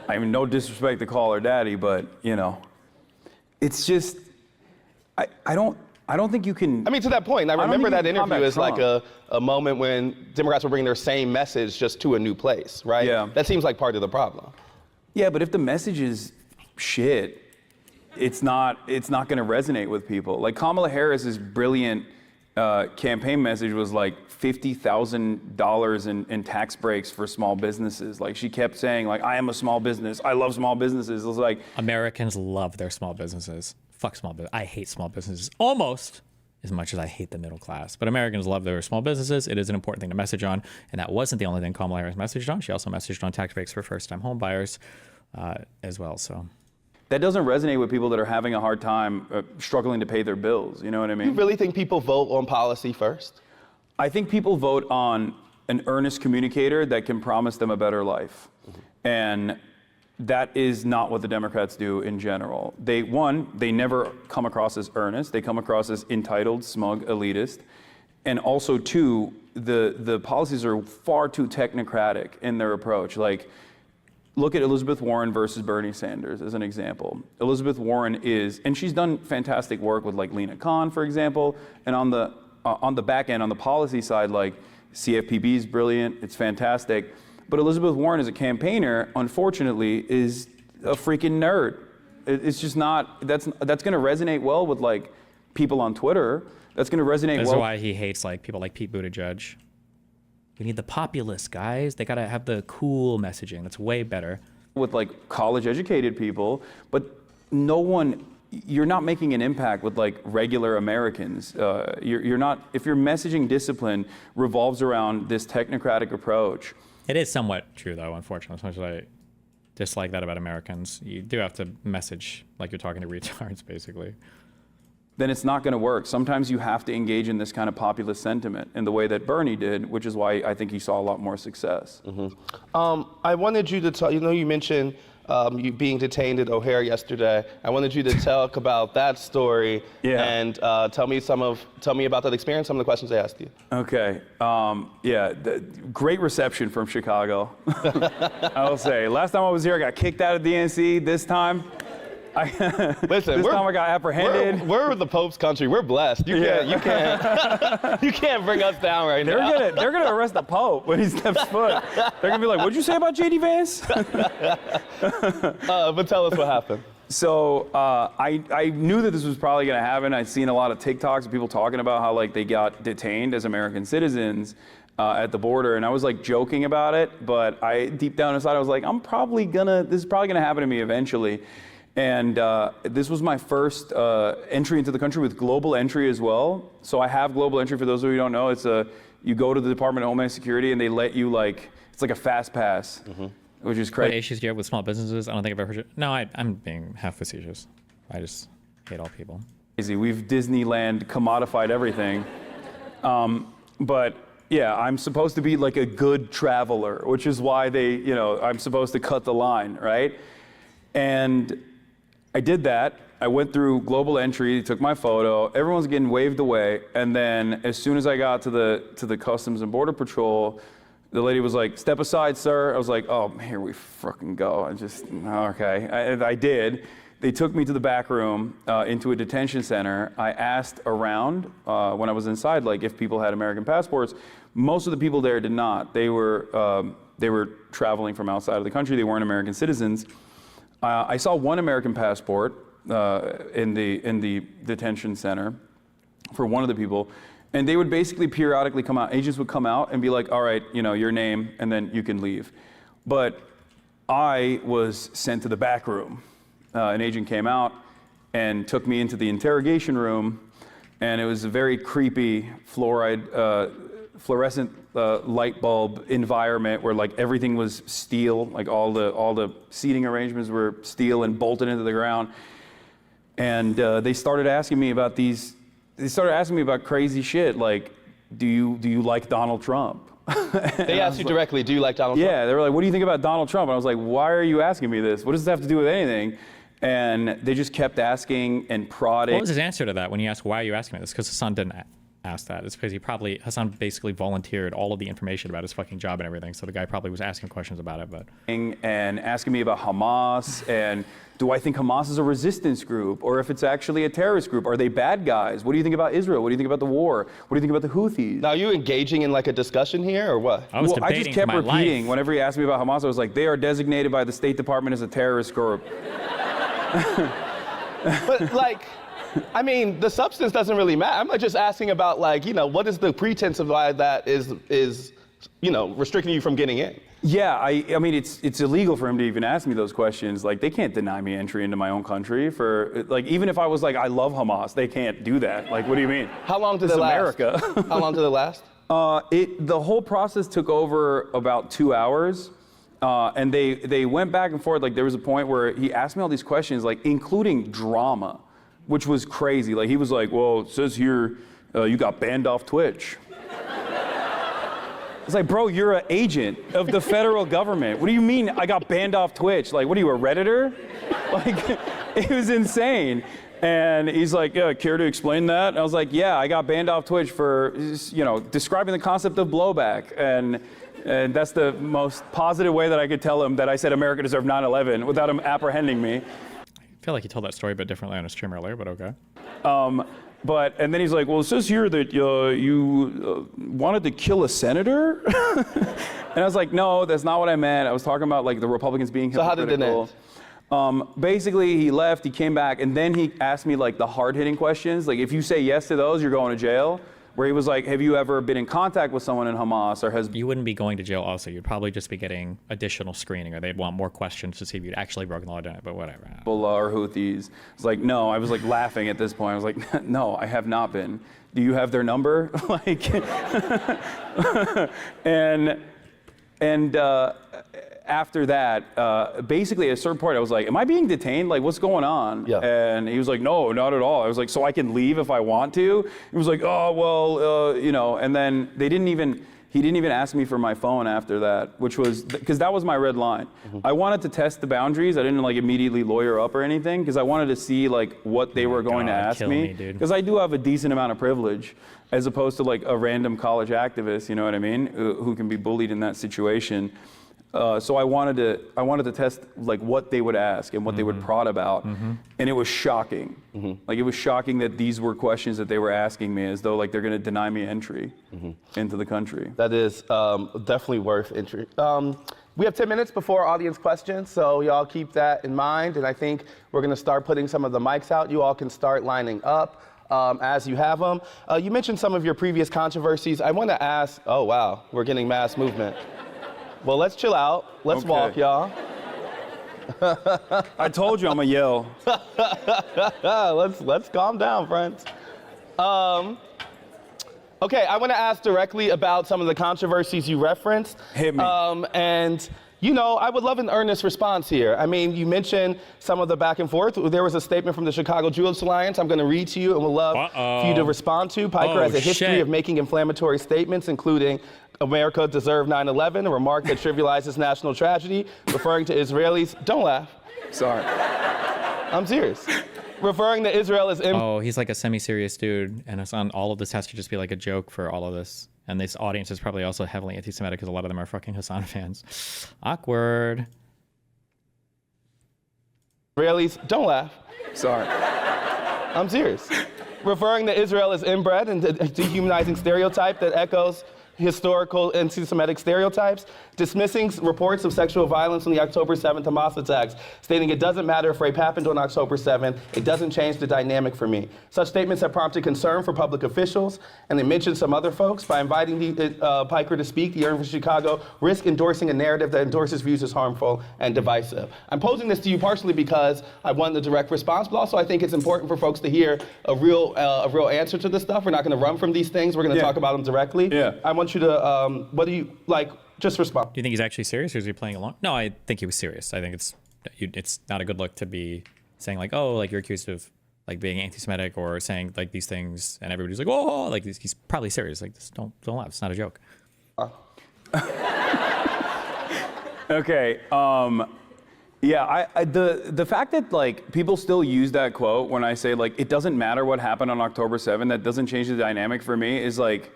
I mean, no disrespect to Call Her Daddy, but you know, it's just, I don't think you can. I mean, to that point, I remember that interview as like a moment when Democrats were bringing their same message just to a new place, right? Yeah. That seems like part of the problem. Yeah, but if the message is shit, it's not going to resonate with people. Like Kamala Harris's brilliant campaign message was like $50,000 in tax breaks for small businesses. Like she kept saying like, I am a small business. I love small businesses. It was like, Americans love their small businesses. Fuck small business. I hate small businesses almost as much as I hate the middle class. But Americans love their small businesses. It is an important thing to message on. And that wasn't the only thing Kamala Harris messaged on. She also messaged on tax breaks for first-time home buyers as well. So that doesn't resonate with people that are having a hard time struggling to pay their bills. You know what I mean? You really think people vote on policy first? I think people vote on an earnest communicator that can promise them a better life. And that is not what the Democrats do in general. They never come across as earnest. They come across as entitled, smug, elitist. And also, two, the policies are far too technocratic in their approach. Like, look at Elizabeth Warren versus Bernie Sanders as an example. Elizabeth Warren and she's done fantastic work with like Lena Khan, for example, and on the back end, on the policy side, like CFPB is brilliant, it's fantastic. But Elizabeth Warren as a campaigner, unfortunately, is a freaking nerd. It's just not, that's gonna resonate well with like people on Twitter. That's gonna resonate well. That's why he hates like people like Pete Buttigieg. We need the populists, guys. They gotta have the cool messaging. That's way better. With like college educated people, but you're not making an impact with like regular Americans. You're not, if your messaging discipline revolves around this technocratic approach. It is somewhat true though, unfortunately, as much as I dislike that about Americans. You do have to message like you're talking to retards, basically. Then it's not going to work. Sometimes you have to engage in this kind of populist sentiment in the way that Bernie did, which is why I think he saw a lot more success. I wanted you to talk, you mentioned you being detained at O'Hare yesterday. I wanted you to talk about that story and tell me about that experience, some of the questions I asked you. Okay. Great reception from Chicago. I will say. Last time I was here, I got kicked out of DNC. This time, Listen, this time I got apprehended. We're the Pope's country. We're blessed. You can't bring us down right now. They're gonna arrest the Pope when he steps foot. They're gonna be like, "What'd you say about JD Vance?" But tell us what happened. So I knew that this was probably gonna happen. I'd seen a lot of TikToks of people talking about how like they got detained as American citizens at the border, and I was like joking about it, but deep down inside I was like, this is probably gonna happen to me eventually. And this was my first entry into the country with global entry as well. So I have global entry, for those of you who don't know. It's you go to the Department of Homeland Security and they let you it's like a fast pass, which is crazy. What issues do you have with small businesses? I don't think I've ever heard. No, I'm being half facetious. I just hate all people. We've Disneyland commodified everything. But yeah, I'm supposed to be like a good traveler, which is why I'm supposed to cut the line, right? And I did that, I went through global entry, took my photo, everyone's getting waved away, and then as soon as I got to the Customs and Border Patrol, the lady was like, "Step aside, sir." I was like, "Oh, here we fucking go." I did. They took me to the back room into a detention center. I asked around when I was inside, like if people had American passports. Most of the people there did not. They were traveling from outside of the country. They weren't American citizens. I saw one American passport in the detention center for one of the people, and they would basically periodically come out. Agents would come out and be like, "All right, your name, and then you can leave." But I was sent to the back room. An agent came out and took me into the interrogation room, and it was a very creepy fluorescent light bulb environment where like everything was steel, like all the seating arrangements were steel and bolted into the ground. And they started asking me about crazy shit, like, do you like Donald Trump? They asked you directly, do you like Donald Trump? Yeah, they were like, "What do you think about Donald Trump?" And I was like, "Why are you asking me this? What does this have to do with anything?" And they just kept asking and prodding. What was his answer to that when you asked, "Why are you asking me this?" Because Hasan didn't ask that. It's because Hasan basically volunteered all of the information about his fucking job and everything. So the guy probably was asking questions about it, but. And asking me about Hamas, and do I think Hamas is a resistance group, or if it's actually a terrorist group? Are they bad guys? What do you think about Israel? What do you think about the war? What do you think about the Houthis? Now, are you engaging in like a discussion here, or what? I I just kept repeating. Whenever he asked me about Hamas, I was like, "They are designated by the State Department as a terrorist group." But like, I mean, the substance doesn't really matter. I'm just asking about like, what is the pretense of why that is restricting you from getting in? Yeah, I mean, it's illegal for him to even ask me those questions. Like, they can't deny me entry into my own country for, like, even if I was like, I love Hamas, they can't do that. Like, what do you mean? How long did it last? America. How long did it last? The whole process took over about 2 hours. And they went back and forth. Like, there was a point where he asked me all these questions, like, including drama, which was crazy. Like, he was like, "Well, it says here you got banned off Twitch." It's like, bro, you're an agent of the federal government. What do you mean I got banned off Twitch? Like, what are you, a Redditor? Like, it was insane. And he's like, "Yeah, care to explain that?" And I was like, "Yeah, I got banned off Twitch for, describing the concept of blowback." And that's the most positive way that I could tell him that I said America deserved 9/11 without him apprehending me. I feel like he told that story a bit differently on his stream earlier, but okay. And then he's like, "Well, it says here that you wanted to kill a senator?" And I was like, "No, that's not what I meant. I was talking about like the Republicans being hypocritical." So how did it end? Basically, he left, he came back, and then he asked me like the hard-hitting questions. Like, if you say yes to those, you're going to jail. Where he was like, "Have you ever been in contact with someone in Hamas, or has..." You wouldn't be going to jail also. You'd probably just be getting additional screening, or they'd want more questions to see if you'd actually broken the law, but whatever. Or Houthis. It's like, no, I was like laughing at this point. I was like, "No, I have not been. Do you have their number?" Like, and after that, basically at a certain point, I was like, "Am I being detained? Like, what's going on?" Yeah. And he was like, "No, not at all." I was like, "So I can leave if I want to?" He was like, "Oh, well, and then he didn't even ask me for my phone after that, which was, because that was my red line. Mm-hmm. I wanted to test the boundaries. I didn't like immediately lawyer up or anything, because I wanted to see like what they were going to ask me. Because I do have a decent amount of privilege, as opposed to like a random college activist, you know what I mean, who can be bullied in that situation. So I wanted to test like what they would ask and what they would prod about, and it was shocking. Like, it was shocking that these were questions that they were asking me, as though like they're going to deny me entry into the country. That is definitely worth entry. We have 10 minutes before audience questions, so y'all keep that in mind. And I think we're going to start putting some of the mics out. You all can start lining up as you have them. You mentioned some of your previous controversies. I want to ask. Oh wow, we're getting mass movement. Well, let's chill out. Let's walk, y'all. I told you I'm a yell. Let's calm down, friends. Okay, I want to ask directly about some of the controversies you referenced. Hit me. And I would love an earnest response here. I mean, you mentioned some of the back and forth. There was a statement from the Chicago Jewish Alliance I'm going to read to you and would love for you to respond to. Piker has a history of making inflammatory statements, including America deserved 9/11, a remark that trivializes national tragedy, referring to Israelis. Don't laugh. Sorry. I'm serious. referring to Israel as Oh, he's like a semi-serious dude, and Hasan, all of this has to just be like a joke for all of this. And this audience is probably also heavily anti-Semitic because a lot of them are fucking Hasan fans. Awkward. Israelis, don't laugh. Sorry. I'm serious. Referring to Israel as inbred and a dehumanizing stereotype that echoes historical anti-Semitic stereotypes, dismissing reports of sexual violence on the October 7th Hamas attacks, stating it doesn't matter if rape happened on October 7th, it doesn't change the dynamic for me. Such statements have prompted concern for public officials, and they mentioned some other folks. By inviting Piker to speak, the University of Chicago risk endorsing a narrative that endorses views as harmful and divisive. I'm posing this to you partially because I want the direct response, but also I think it's important for folks to hear a real answer to this stuff. We're not going to run from these things. We're going to talk about them directly. I want you to, what do you, like, just respond. Do you think he's actually serious, or is he playing along? No, I think he was serious. I think it's not a good look to be saying like, oh, like you're accused of like being anti-Semitic or saying like these things, and everybody's like, oh, like he's probably serious. Like, just don't laugh. It's not a joke. Okay. Yeah, the fact that like people still use that quote when I say like it doesn't matter what happened on October 7th, that doesn't change the dynamic for me is like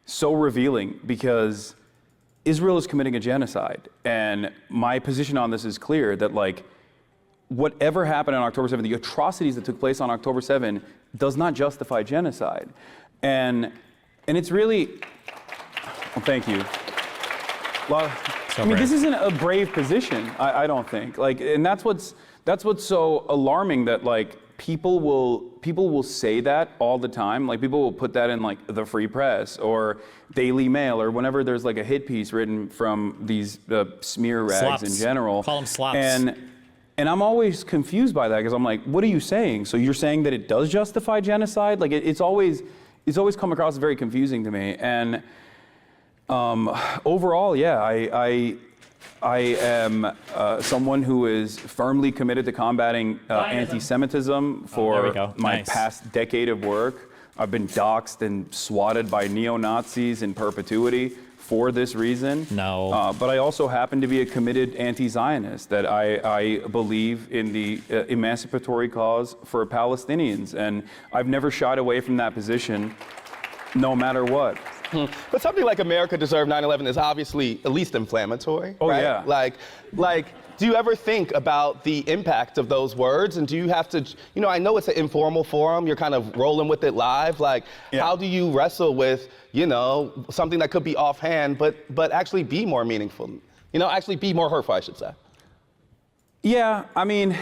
so revealing, because Israel is committing a genocide, and my position on this is clear that like whatever happened on October 7th, the atrocities that took place on October 7th does not justify genocide, and it's really, well, thank you. I mean, this isn't a brave position, I don't think. Like, and that's what's so alarming, that like people will say that all the time. Like people will put that in like the Free Press or Daily Mail or whenever there's like a hit piece written from these smear rags Slops. in general. Call them slops. And I'm always confused by that, because I'm like, what are you saying? So you're saying that it does justify genocide? Like it's always come across as very confusing to me. And overall, yeah, I am someone who is firmly committed to combating anti-Semitism for my past decade of work. I've been doxxed and swatted by neo-Nazis in perpetuity for this reason. No. But I also happen to be a committed anti-Zionist, that I believe in the emancipatory cause for Palestinians. And I've never shied away from that position, no matter what. But something like America Deserved 9/11 is obviously at least inflammatory. Oh, right? yeah. Like, do you ever think about the impact of those words? And do you have to, you know, I know it's an informal forum, you're kind of rolling with it live. Like, how do you wrestle with, you know, something that could be offhand, but actually be more meaningful? You know, actually be more hurtful, I should say. Yeah, I mean,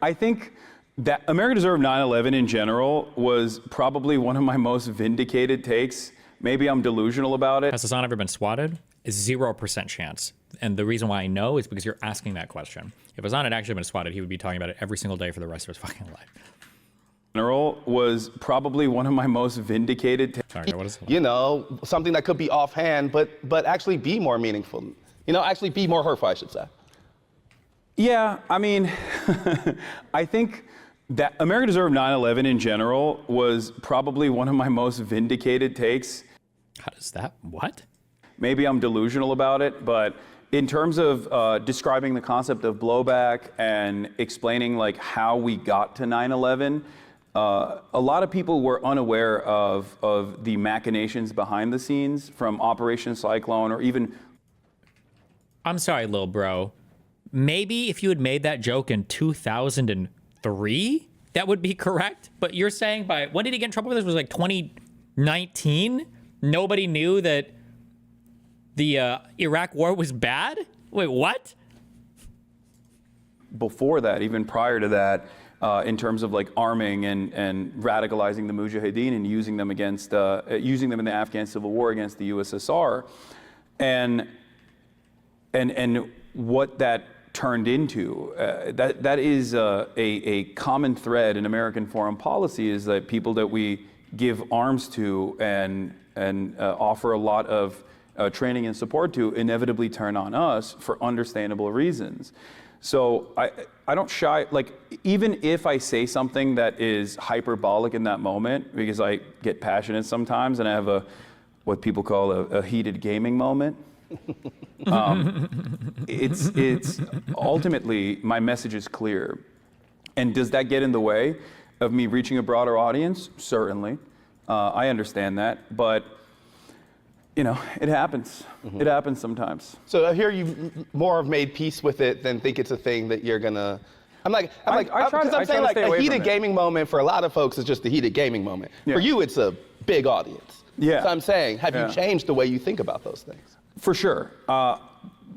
I think that America Deserved 9/11 in general was probably one of my most vindicated takes. Maybe I'm delusional about it. Has Hasan ever been swatted? 0% chance. And the reason why I know is because you're asking that question. If Hasan had actually been swatted, he would be talking about it every single day for the rest of his fucking life. General was probably one of my most vindicated takes. Sorry, what is it? You know, something that could be offhand, but actually be more meaningful. You know, actually be more hurtful, I should say. Yeah, I mean, I think that America Deserved 9/11 in general was probably one of my most vindicated takes. How does that, what? Maybe I'm delusional about it, but in terms of describing the concept of blowback and explaining like how we got to 9/11, a lot of people were unaware of the machinations behind the scenes from Operation Cyclone, or even... I'm sorry, little bro. Maybe if you had made that joke in 2003, that would be correct. But you're saying by, when did he get in trouble with this? Was it like 2019? Nobody knew that the Iraq war was bad? Wait, what? Before that, even prior to that, in terms of like arming and radicalizing the Mujahideen and using them against, using them in the Afghan civil war against the USSR, and what that turned into, that is a common thread in American foreign policy, is that people that we give arms to and offer a lot of training and support to inevitably turn on us for understandable reasons. So I don't shy, like, even if I say something that is hyperbolic in that moment, because I get passionate sometimes and I have what people call a heated gaming moment, it's ultimately, my message is clear. And does that get in the way of me reaching a broader audience? Certainly. I understand that, but you know, it happens. It happens sometimes. So I hear you more have made peace with it than think it's a thing that you're gonna. I'm saying like a heated gaming moment for a lot of folks is just a heated gaming moment. Yeah. For you, it's a big audience. Yeah. So I'm saying, have you changed the way you think about those things? For sure.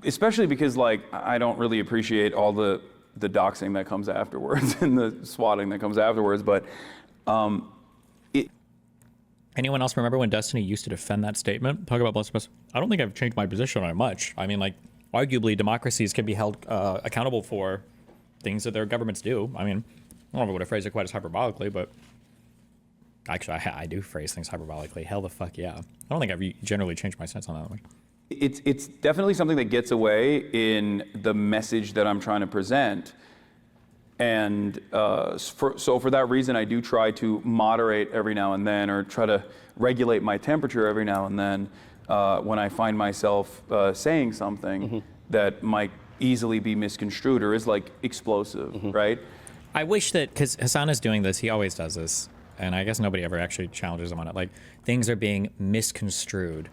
Especially because like I don't really appreciate all the doxing that comes afterwards and the swatting that comes afterwards, but Anyone else remember when Destiny used to defend that statement? Talk about blessed. I don't think I've changed my position on it much. I mean, like, arguably, democracies can be held accountable for things that their governments do. I mean, I don't know if I would have phrased it quite as hyperbolically, but actually, I do phrase things hyperbolically. Hell the fuck yeah. I don't think I've generally changed my stance on that one. It's definitely something that gets away in the message that I'm trying to present. And so for that reason, I do try to moderate every now and then, or try to regulate my temperature every now and then when I find myself saying something that might easily be misconstrued or is like explosive, right? I wish that, because Hasan is doing this, he always does this, and I guess nobody ever actually challenges him on it. Like, things are being misconstrued.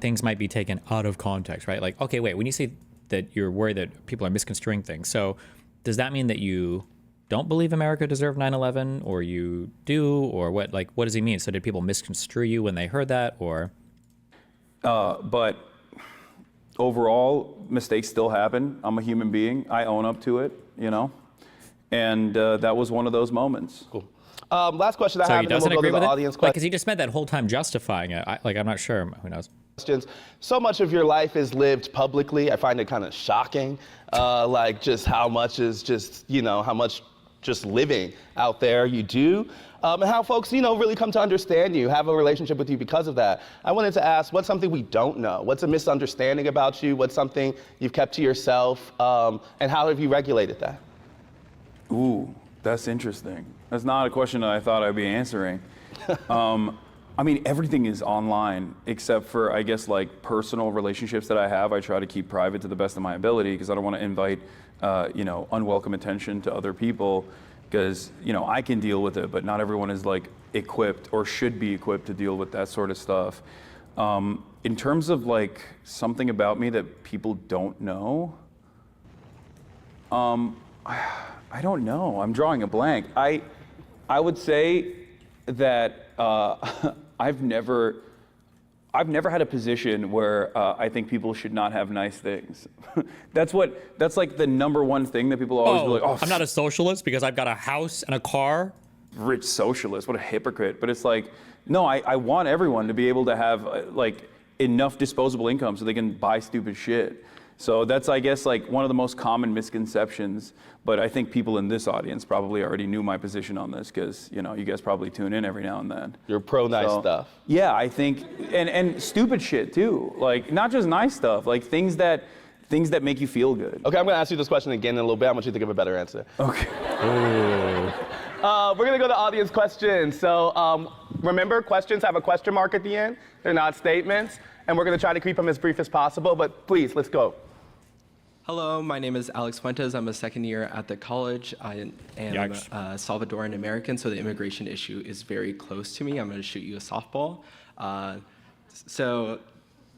Things might be taken out of context, right? Like, okay, wait, when you say that you're worried that people are misconstruing things, so does that mean that you don't believe America deserved 9/11, or you do, or what? Like, what does he mean? So did people misconstrue you when they heard that, or? But overall, mistakes still happen. I'm a human being. I own up to it, you know? And that was one of those moments. Cool. Last question I So have, he and then doesn't we'll go agree to the with audience it? Like, questions. because he just spent that whole time justifying it. I'm not sure. Who knows? So much of your life is lived publicly. I find it kind of shocking, like just how much is just, you know, how much just living out there you do, and how folks, you know, really come to understand you, have a relationship with you because of that. I wanted to ask, what's something we don't know? What's a misunderstanding about you? What's something you've kept to yourself, and how have you regulated that? Ooh, that's interesting. That's not a question that I thought I'd be answering. I mean, everything is online except for, I guess, like personal relationships that I have. I try to keep private to the best of my ability because I don't want to invite, you know, unwelcome attention to other people because, you know, I can deal with it, but not everyone is like equipped or should be equipped to deal with that sort of stuff. In terms of like something about me that people don't know, I don't know. I'm drawing a blank. I would say that I've never had a position where I think people should not have nice things. That's like the number one thing that people always be like, oh, I'm not a socialist because I've got a house and a car. Rich socialist, what a hypocrite. But it's like, no, I want everyone to be able to have like enough disposable income so they can buy stupid shit. So that's, I guess, like one of the most common misconceptions. But I think people in this audience probably already knew my position on this because, you know, you guys probably tune in every now and then. You're pro nice stuff. Yeah, I think, and stupid shit too. Like not just nice stuff, like things that make you feel good. Okay, I'm gonna ask you this question again in a little bit. I want you to think of a better answer. Okay. We're gonna go to audience questions. So remember, questions have a question mark at the end. They're not statements. And we're gonna try to keep them as brief as possible, but please, let's go. Hello, my name is Alex Fuentes. I'm a second year at the college. I am Salvadoran American, so the immigration issue is very close to me. I'm going to shoot you a softball. So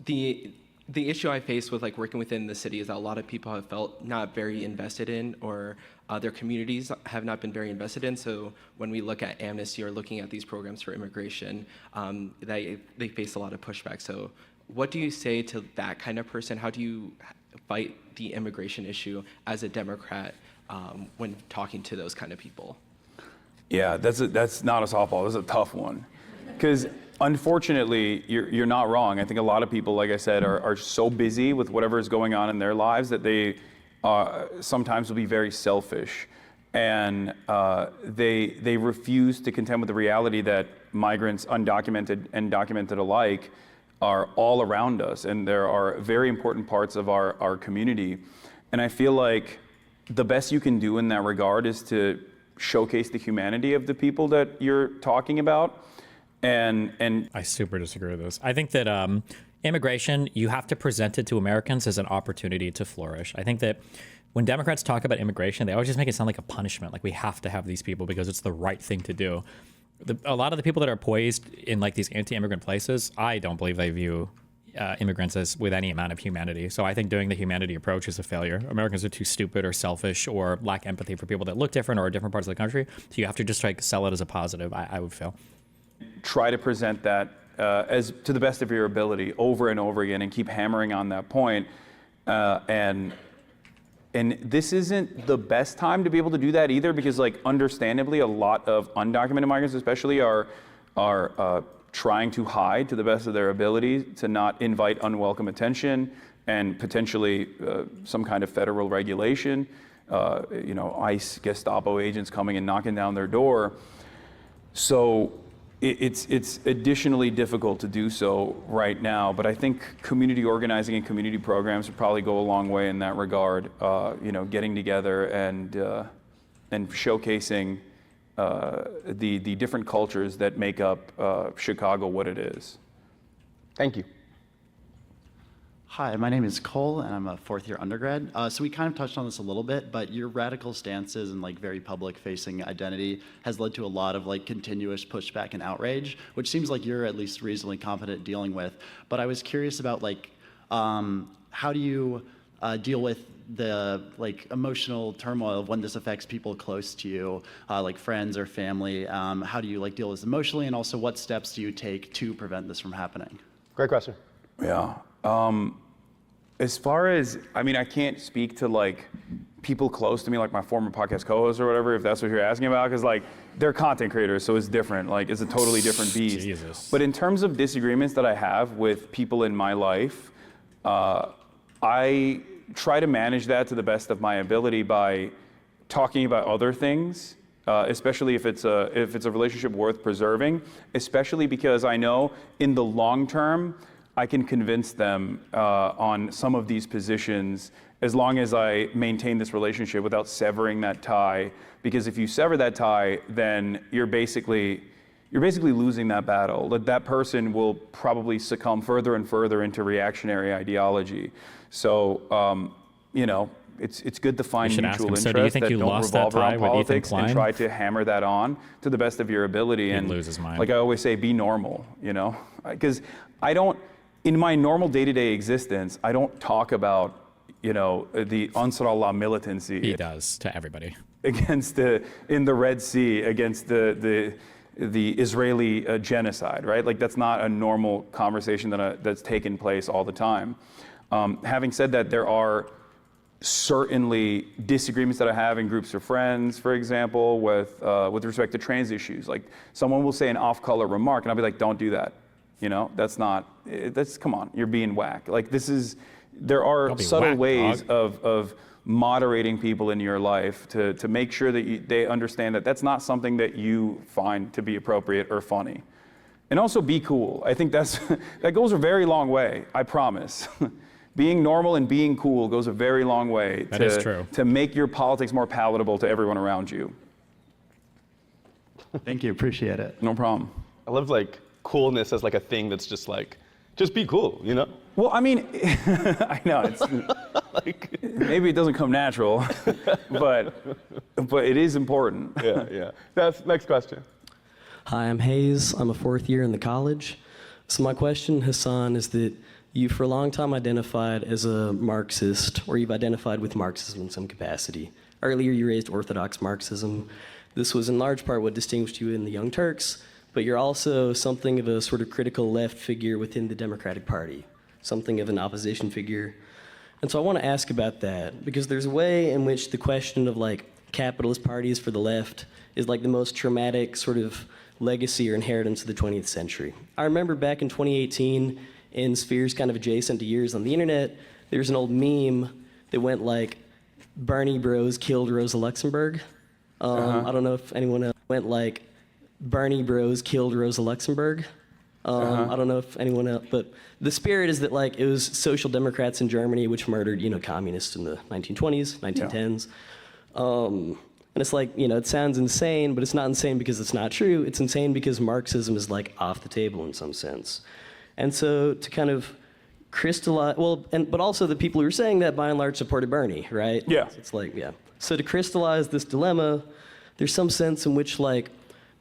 the issue I face with like working within the city is that a lot of people have felt not very invested in, or their communities have not been very invested in. So when we look at amnesty or looking at these programs for immigration, they face a lot of pushback. So what do you say to that kind of person? How do you fight the immigration issue as a Democrat when talking to those kind of people? Yeah, that's not a softball. That's a tough one, because unfortunately, you're not wrong. I think a lot of people, like I said, are so busy with whatever is going on in their lives that they sometimes will be very selfish, and they refuse to contend with the reality that migrants, undocumented and documented alike, are all around us, and there are very important parts of our community. And I feel like the best you can do in that regard is to showcase the humanity of the people that you're talking about. And I super disagree with this. I think that immigration, you have to present it to Americans as an opportunity to flourish. I think that when Democrats talk about immigration, they always just make it sound like a punishment, like we have to have these people because it's the right thing to do. A lot of the people that are poised in like these anti-immigrant places, I don't believe they view immigrants as with any amount of humanity. So I think doing the humanity approach is a failure. Americans are too stupid or selfish or lack empathy for people that look different or are different parts of the country. So you have to just like sell it as a positive. I would feel. Try to present that as to the best of your ability over and over again, and keep hammering on that point. And this isn't the best time to be able to do that either, because like understandably a lot of undocumented migrants especially are trying to hide to the best of their ability to not invite unwelcome attention and potentially some kind of federal regulation, ICE, Gestapo agents coming and knocking down their door. So it's additionally difficult to do so right now, but I think community organizing and community programs would probably go a long way in that regard. Getting together and showcasing the different cultures that make up Chicago what it is. Thank you. Hi, my name is Cole, and I'm a fourth-year undergrad. So we kind of touched on this a little bit, but your radical stances and like very public-facing identity has led to a lot of like continuous pushback and outrage, which seems like you're at least reasonably competent at dealing with. But I was curious about like how do you deal with the like emotional turmoil of when this affects people close to you, like friends or family? How do you like deal with this emotionally, and also what steps do you take to prevent this from happening? Great question. Yeah. As far as, I can't speak to like people close to me, like my former podcast co-host or whatever, if that's what you're asking about, because like they're content creators, so it's different. Like it's a totally different beast. Jesus. But in terms of disagreements that I have with people in my life, I try to manage that to the best of my ability by talking about other things. Especially if it's a relationship worth preserving, especially because I know in the long term, I can convince them on some of these positions as long as I maintain this relationship without severing that tie. Because if you sever that tie, then you're basically losing that battle. That person will probably succumb further and further into reactionary ideology. So, it's good to find mutual interests so do you think that you don't lost that revolve tie around with Ethan politics and Klein? try to hammer that on to the best of your ability. He'd And lose his mind. like I always say, be normal, because in my normal day-to-day existence, I don't talk about, the Ansar Allah militancy. He does to everybody. In the Red Sea against the Israeli genocide, right? Like that's not a normal conversation that's taken place all the time. Having said that, there are certainly disagreements that I have in groups of friends, for example, with respect to trans issues. Like someone will say an off-color remark, and I'll be like, "Don't do that." Come on, you're being whack. Like there are subtle ways of moderating people in your life to make sure that they understand that that's not something that you find to be appropriate or funny. And also be cool. I think that goes a very long way, I promise. Being normal and being cool goes a very long way to make your politics more palatable to everyone around you. Thank you, appreciate it. No problem. I love like coolness as like a thing that's just be cool, Well, I know it's maybe it doesn't come natural, but it is important. Yeah. That's next question. Hi, I'm Hayes. I'm a fourth year in the college. So my question, Hasan, is that you for a long time identified as a Marxist, or you've identified with Marxism in some capacity. Earlier, you raised Orthodox Marxism. This was in large part what distinguished you in the Young Turks, but you're also something of a sort of critical left figure within the Democratic Party, something of an opposition figure. And so I want to ask about that, because there's a way in which the question of like capitalist parties for the left is like the most traumatic sort of legacy or inheritance of the 20th century. I remember back in 2018, in spheres kind of adjacent to yours on the internet, there's an old meme that went like, Bernie bros killed Rosa Luxemburg. I don't know if anyone else went like, Bernie bros killed Rosa Luxemburg. I don't know if anyone else, but the spirit is that like it was social democrats in Germany which murdered, communists in the 1920s, 1910s. And it's like, it sounds insane, but it's not insane because it's not true. It's insane because Marxism is like off the table in some sense. And so to kind of crystallize, but also the people who were saying that by and large supported Bernie, right? Yeah. So it's like, yeah. So to crystallize this dilemma, there's some sense in which like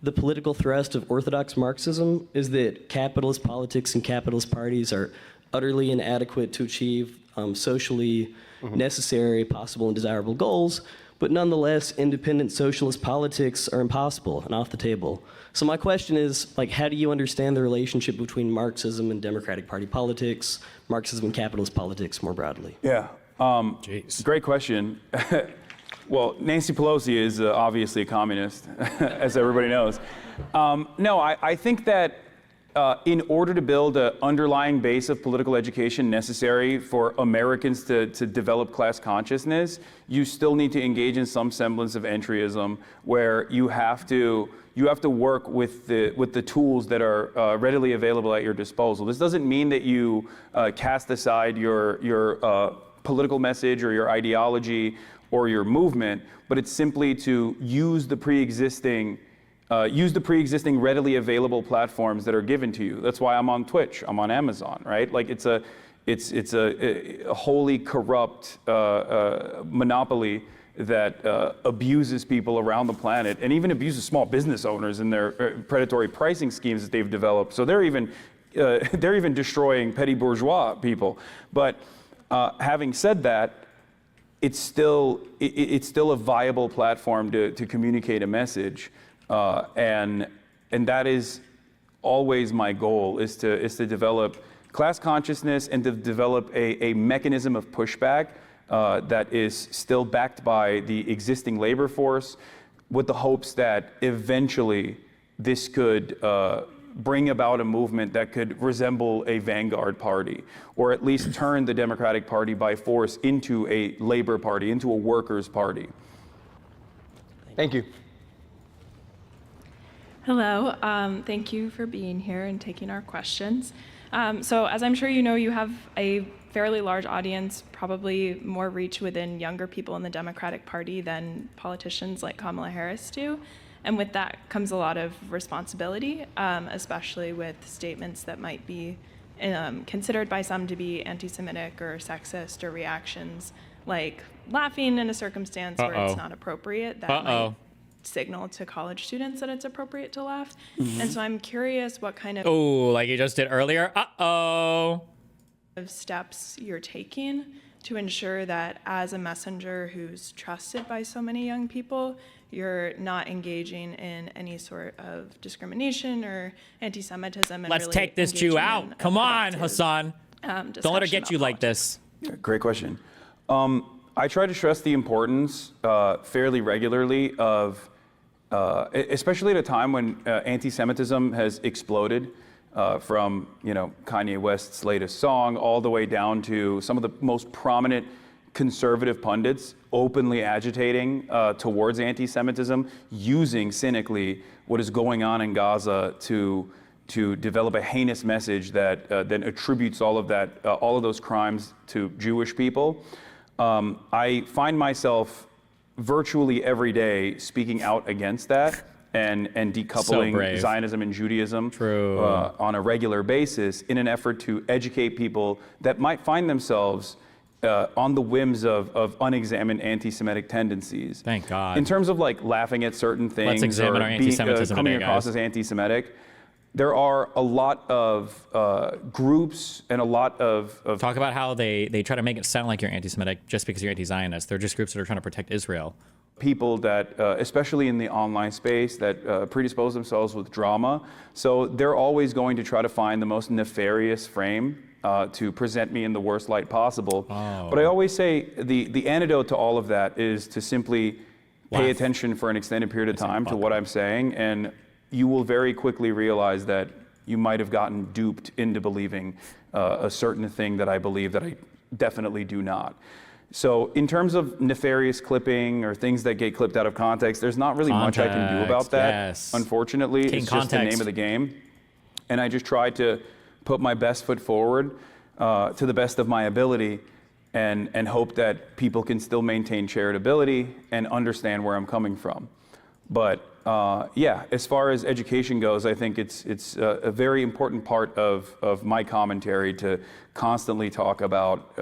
the political thrust of orthodox Marxism is that capitalist politics and capitalist parties are utterly inadequate to achieve socially necessary, possible, and desirable goals, but nonetheless, independent socialist politics are impossible and off the table. So my question is, like, how do you understand the relationship between Marxism and Democratic Party politics, Marxism and capitalist politics more broadly? Yeah, great question. Well, Nancy Pelosi is obviously a communist, as everybody knows. No, I think that in order to build an underlying base of political education necessary for Americans to develop class consciousness, you still need to engage in some semblance of entryism, where you have to work with the tools that are readily available at your disposal. This doesn't mean that you cast aside your political message or your ideology or your movement, but it's simply to use the pre-existing readily available platforms that are given to you. That's why I'm on Twitch, I'm on Amazon, right? Like it's a wholly corrupt monopoly that abuses people around the planet, and even abuses small business owners in their predatory pricing schemes that they've developed. So they're even destroying petty bourgeois people. But having said that, it's still a viable platform to communicate a message. And that is always my goal, is to develop class consciousness and to develop a mechanism of pushback that is still backed by the existing labor force, with the hopes that eventually this could bring about a movement that could resemble a vanguard party, or at least turn the Democratic Party by force into a labor party, into a workers' party. Thank you. Hello, thank you for being here and taking our questions. So as I'm sure you know, you have a fairly large audience, probably more reach within younger people in the Democratic Party than politicians like Kamala Harris do. And with that comes a lot of responsibility, especially with statements that might be considered by some to be anti-Semitic or sexist, or reactions like laughing in a circumstance where it's not appropriate. That might signal to college students that it's appropriate to laugh. And so I'm curious what kind of like you just did earlier. of steps you're taking to ensure that as a messenger who's trusted by so many young people, you're not engaging in any sort of discrimination or anti-Semitism. Let's really take this Jew out. Come on, Hasan. Don't let her get you like this. Yeah, great question. I try to stress the importance fairly regularly of, especially at a time when anti-Semitism has exploded, from Kanye West's latest song all the way down to some of the most prominent conservative pundits openly agitating towards anti-Semitism, using cynically what is going on in Gaza to develop a heinous message that then attributes all of those crimes to Jewish people. I find myself virtually every day speaking out against that and decoupling Zionism and Judaism on a regular basis in an effort to educate people that might find themselves on the whims of unexamined anti-Semitic tendencies. Thank God. In terms of like laughing at certain things, let's examine our anti-Semitism coming today, across guys. as anti-Semitic, there are a lot of groups and a lot of talk about how they try to make it sound like you're anti-Semitic just because you're anti-Zionist. They're just groups that are trying to protect Israel. People that, especially in the online space, that predispose themselves with drama. So they're always going to try to find the most nefarious frame to present me in the worst light possible. But I always say the antidote to all of that is to simply pay attention for an extended period of time to what I'm saying, and you will very quickly realize that you might have gotten duped into believing a certain thing that I believe that I definitely do not. So in terms of nefarious clipping or things that get clipped out of context, there's not really much I can do about that. Unfortunately, it's just the name of the game. And I just try to put my best foot forward to the best of my ability and hope that people can still maintain charitability and understand where I'm coming from. But yeah, as far as education goes, I think it's a very important part of my commentary to constantly talk about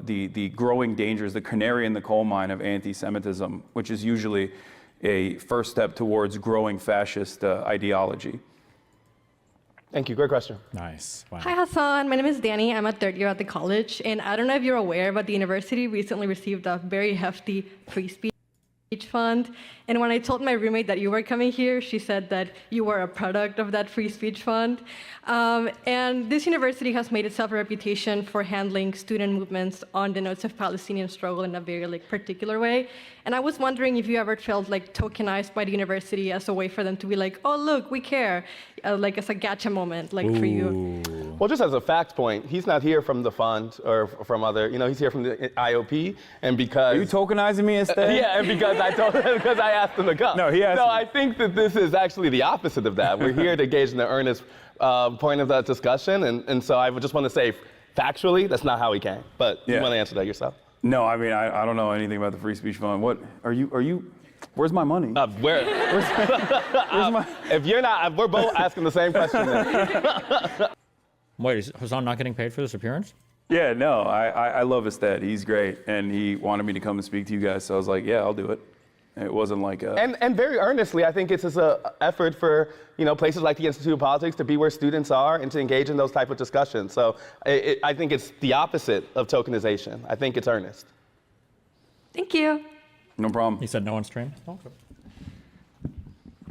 the growing dangers, the canary in the coal mine of anti-Semitism, which is usually a first step towards growing fascist ideology. Thank you. Great question. Nice. Wow. Hi, Hasan. My name is Danny. I'm a third year at the college. And I don't know if you're aware, but the university recently received a very hefty free speech fund. And when I told my roommate that you were coming here, she said that you were a product of that free speech fund. And this university has made itself a reputation for handling student movements on the notes of Palestinian struggle in a very particular way. And I was wondering if you ever felt tokenized by the university as a way for them to be like, oh, look, we care, as a gotcha moment, for you. Well, just as a fact point, he's not here from the fund or from other, he's here from the IOP, and because... Are you tokenizing me instead? Yeah, and because I asked him to come. No, he asked me. I think that this is actually the opposite of that. We're here to engage in the earnest point of that discussion, and so I would just want to say, factually, that's not how he came. But you want to answer that yourself? No, I mean, I don't know anything about the free speech fund. What, are you, where's my money? Where's my... If you're not, we're both asking the same question then. Wait, is Hasan not getting paid for this appearance? Yeah, no, I love Ested. He's great, and he wanted me to come and speak to you guys, so I was like, yeah, I'll do it. It wasn't like a... And very earnestly, I think it's just an effort for places like the Institute of Politics to be where students are and to engage in those type of discussions. So I think it's the opposite of tokenization. I think it's earnest. Thank you. No problem. He said no on stream? Okay.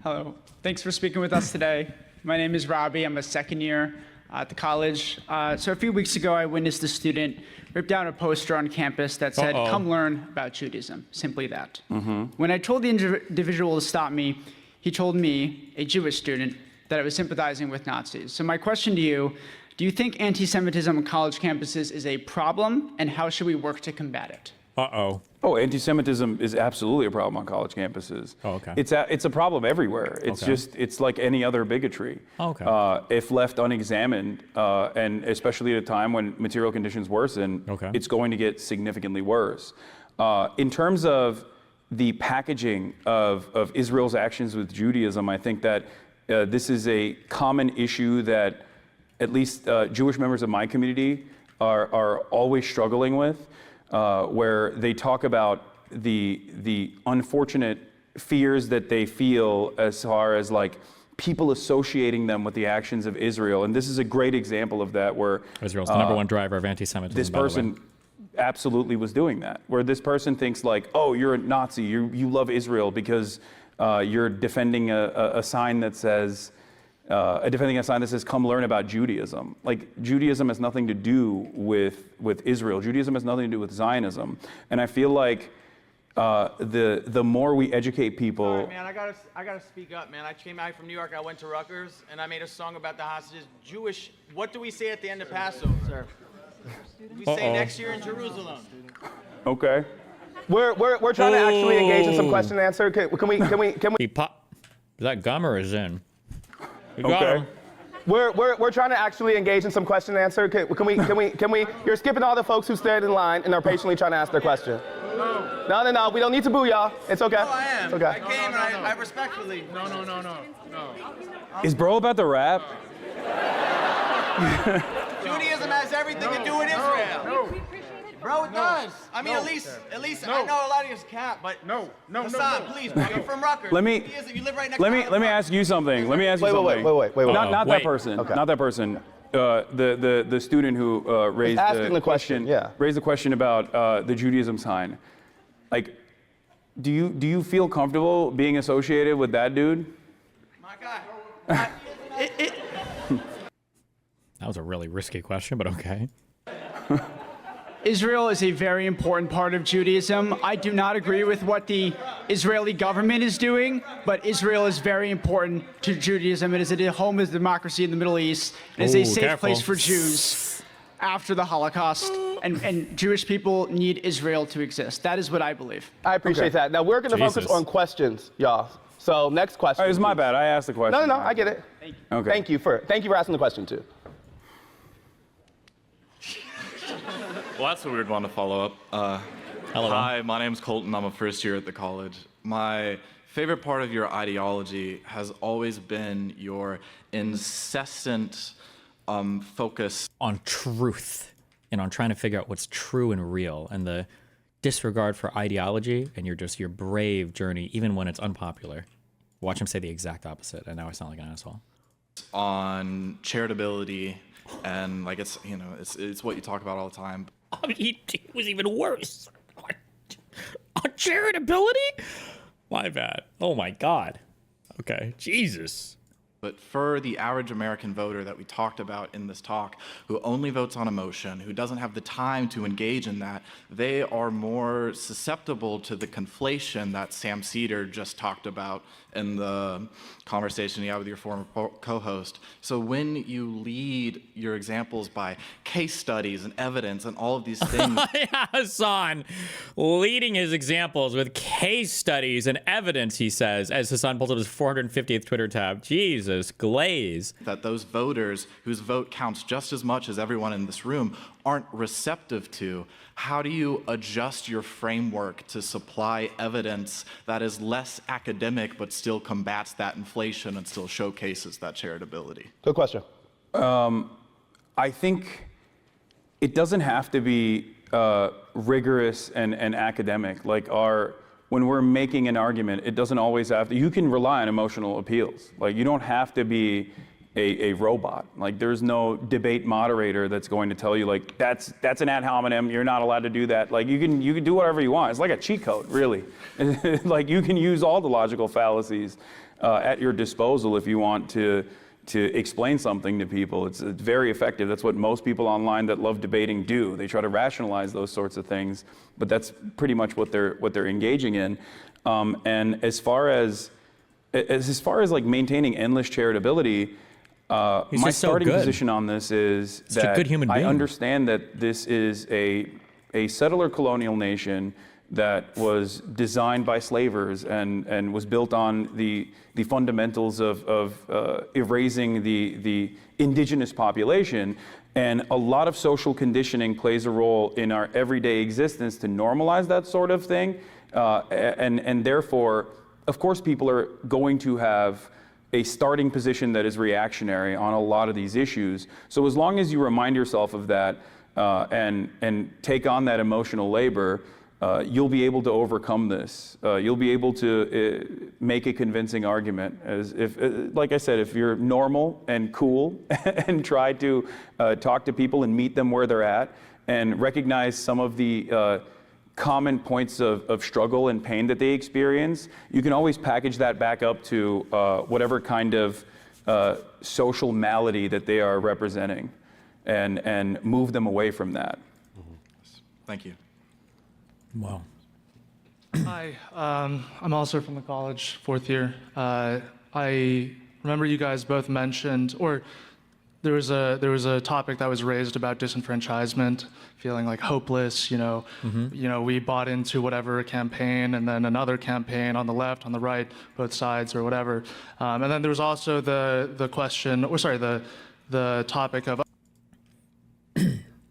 Hello. Thanks for speaking with us today. My name is Robbie. I'm a second year at the college. So a few weeks ago, I witnessed a student rip down a poster on campus that said, "Come learn about Judaism," simply that. When I told the individual to stop me, he told me, a Jewish student, that I was sympathizing with Nazis. So my question to you, do you think anti-Semitism on college campuses is a problem, and how should we work to combat it? Oh, anti-Semitism is absolutely a problem on college campuses. Oh, okay. It's a problem everywhere. It's it's like any other bigotry. Okay. If left unexamined, and especially at a time when material conditions worsen, it's going to get significantly worse. In terms of the packaging of Israel's actions with Judaism, I think that this is a common issue that at least Jewish members of my community are always struggling with. Where they talk about the unfortunate fears that they feel as far as people associating them with the actions of Israel. And this is a great example of that, where Israel's the number one driver of anti-Semitism. This person absolutely was doing that, where this person thinks oh, you're a Nazi, you love Israel because you're defending a sign that says, "Come learn about Judaism." Judaism has nothing to do with Israel. Judaism has nothing to do with Zionism. And I feel like the more we educate people. Sorry, man, I gotta speak up, man. I came out from New York. I went to Rutgers, and I made a song about the hostages. Jewish. What do we say at the end of Passover? We say next year in Jerusalem. Okay. We're trying to actually engage in some question and answer. Can we? He pop. Is that gum or is in? Okay. We're trying to actually engage in some question and answer. Can we? You're skipping all the folks who stayed in line and are patiently trying to ask their question. No. We don't need to boo y'all. It's okay. No, I am. It's okay. I came and I respectfully. No. Is bro about to rap? Judaism has everything to do with Israel. No. Bro, it does. I mean, at least I know a lot of you cap, but Hasan, please, bro, you're from Rutgers. Let me ask you something. Let me ask you something. Wait. Not that person. Okay. Not that person. The student who raised the question. Raised the question about the Judaism sign. Do you feel comfortable being associated with that dude? My God. That was a really risky question, but okay. Israel is a very important part of Judaism. I do not agree with what the Israeli government is doing, but Israel is very important to Judaism. It is a home of democracy in the Middle East. It is a safe place for Jews after the Holocaust, and Jewish people need Israel to exist. That is what I believe. I appreciate that. Now we're going to focus on questions, y'all. So next question. It was my bad. I asked the question. No, I get it. Thank you. Okay. Thank you for asking the question too. Well, that's a weird one to follow up. Hello. Hi, my name's Colton. I'm a first year at the college. My favorite part of your ideology has always been your incessant focus on truth and on trying to figure out what's true and real, and the disregard for ideology and your brave journey, even when it's unpopular. Watch him say the exact opposite, and now I sound like an asshole. On charitability, and like it's what you talk about all the time. I mean, it was even worse. On charitability? My bad. Oh my God. Okay, Jesus. But for the average American voter that we talked about in this talk, who only votes on emotion, who doesn't have the time to engage in that, they are more susceptible to the conflation that Sam Cedar just talked about in the conversation you had with your former co-host. So when you lead your examples by case studies and evidence and all of these things. Hasan leading his examples with case studies and evidence, he says, as Hasan pulls up his 450th Twitter tab. Jesus, glaze. That those voters whose vote counts just as much as everyone in this room aren't receptive to. How do you adjust your framework to supply evidence that is less academic but still combats that inflation and still showcases that charitability? Good question. I think it doesn't have to be rigorous and academic. Like when we're making an argument, it doesn't always have to. You can rely on emotional appeals. Like you don't have to be a robot. Like there's no debate moderator that's going to tell you like that's an ad hominem. You're not allowed to do that. Like you can do whatever you want. It's like a cheat code, really. Like you can use all the logical fallacies at your disposal if you want to explain something to people. It's very effective. That's what most people online that love debating do. They try to rationalize those sorts of things, but that's pretty much what they're engaging in. And as far as like maintaining endless charitability, my starting position on this is that I understand that this is a settler colonial nation that was designed by slavers and was built on the fundamentals of erasing the indigenous population. And a lot of social conditioning plays a role in our everyday existence to normalize that sort of thing. And therefore, of course, people are going to have a starting position that is reactionary on a lot of these issues. So as long as you remind yourself of that and take on that emotional labor, you'll be able to overcome this. You'll be able to make a convincing argument. As if, like I said, if you're normal and cool and try to talk to people and meet them where they're at and recognize some of the common points of struggle and pain that they experience, you can always package that back up to whatever kind of social malady that they are representing and move them away from that. Thank you. Wow. Hi, I'm also from the college, fourth year. I remember you guys both mentioned, or there was a topic that was raised about disenfranchisement, feeling like hopeless. You know, we bought into whatever campaign, and then another campaign on the left, on the right, both sides or whatever. And then there was also the question, or sorry, the topic of.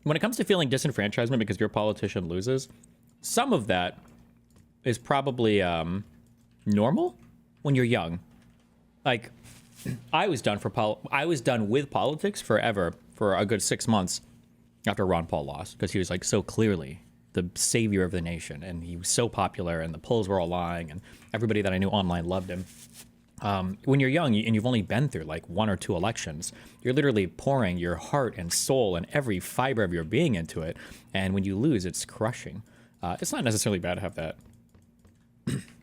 When it comes to feeling disenfranchisement because your politician loses, some of that is probably normal when you're young. Like, I was done with politics forever for a good 6 months after Ron Paul lost, because he was like so clearly the savior of the nation, and he was so popular, and the polls were all lying, and everybody that I knew online loved him. When you're young and you've only been through like 1 or 2 elections, you're literally pouring your heart and soul and every fiber of your being into it, and when you lose, it's crushing. It's not necessarily bad to have that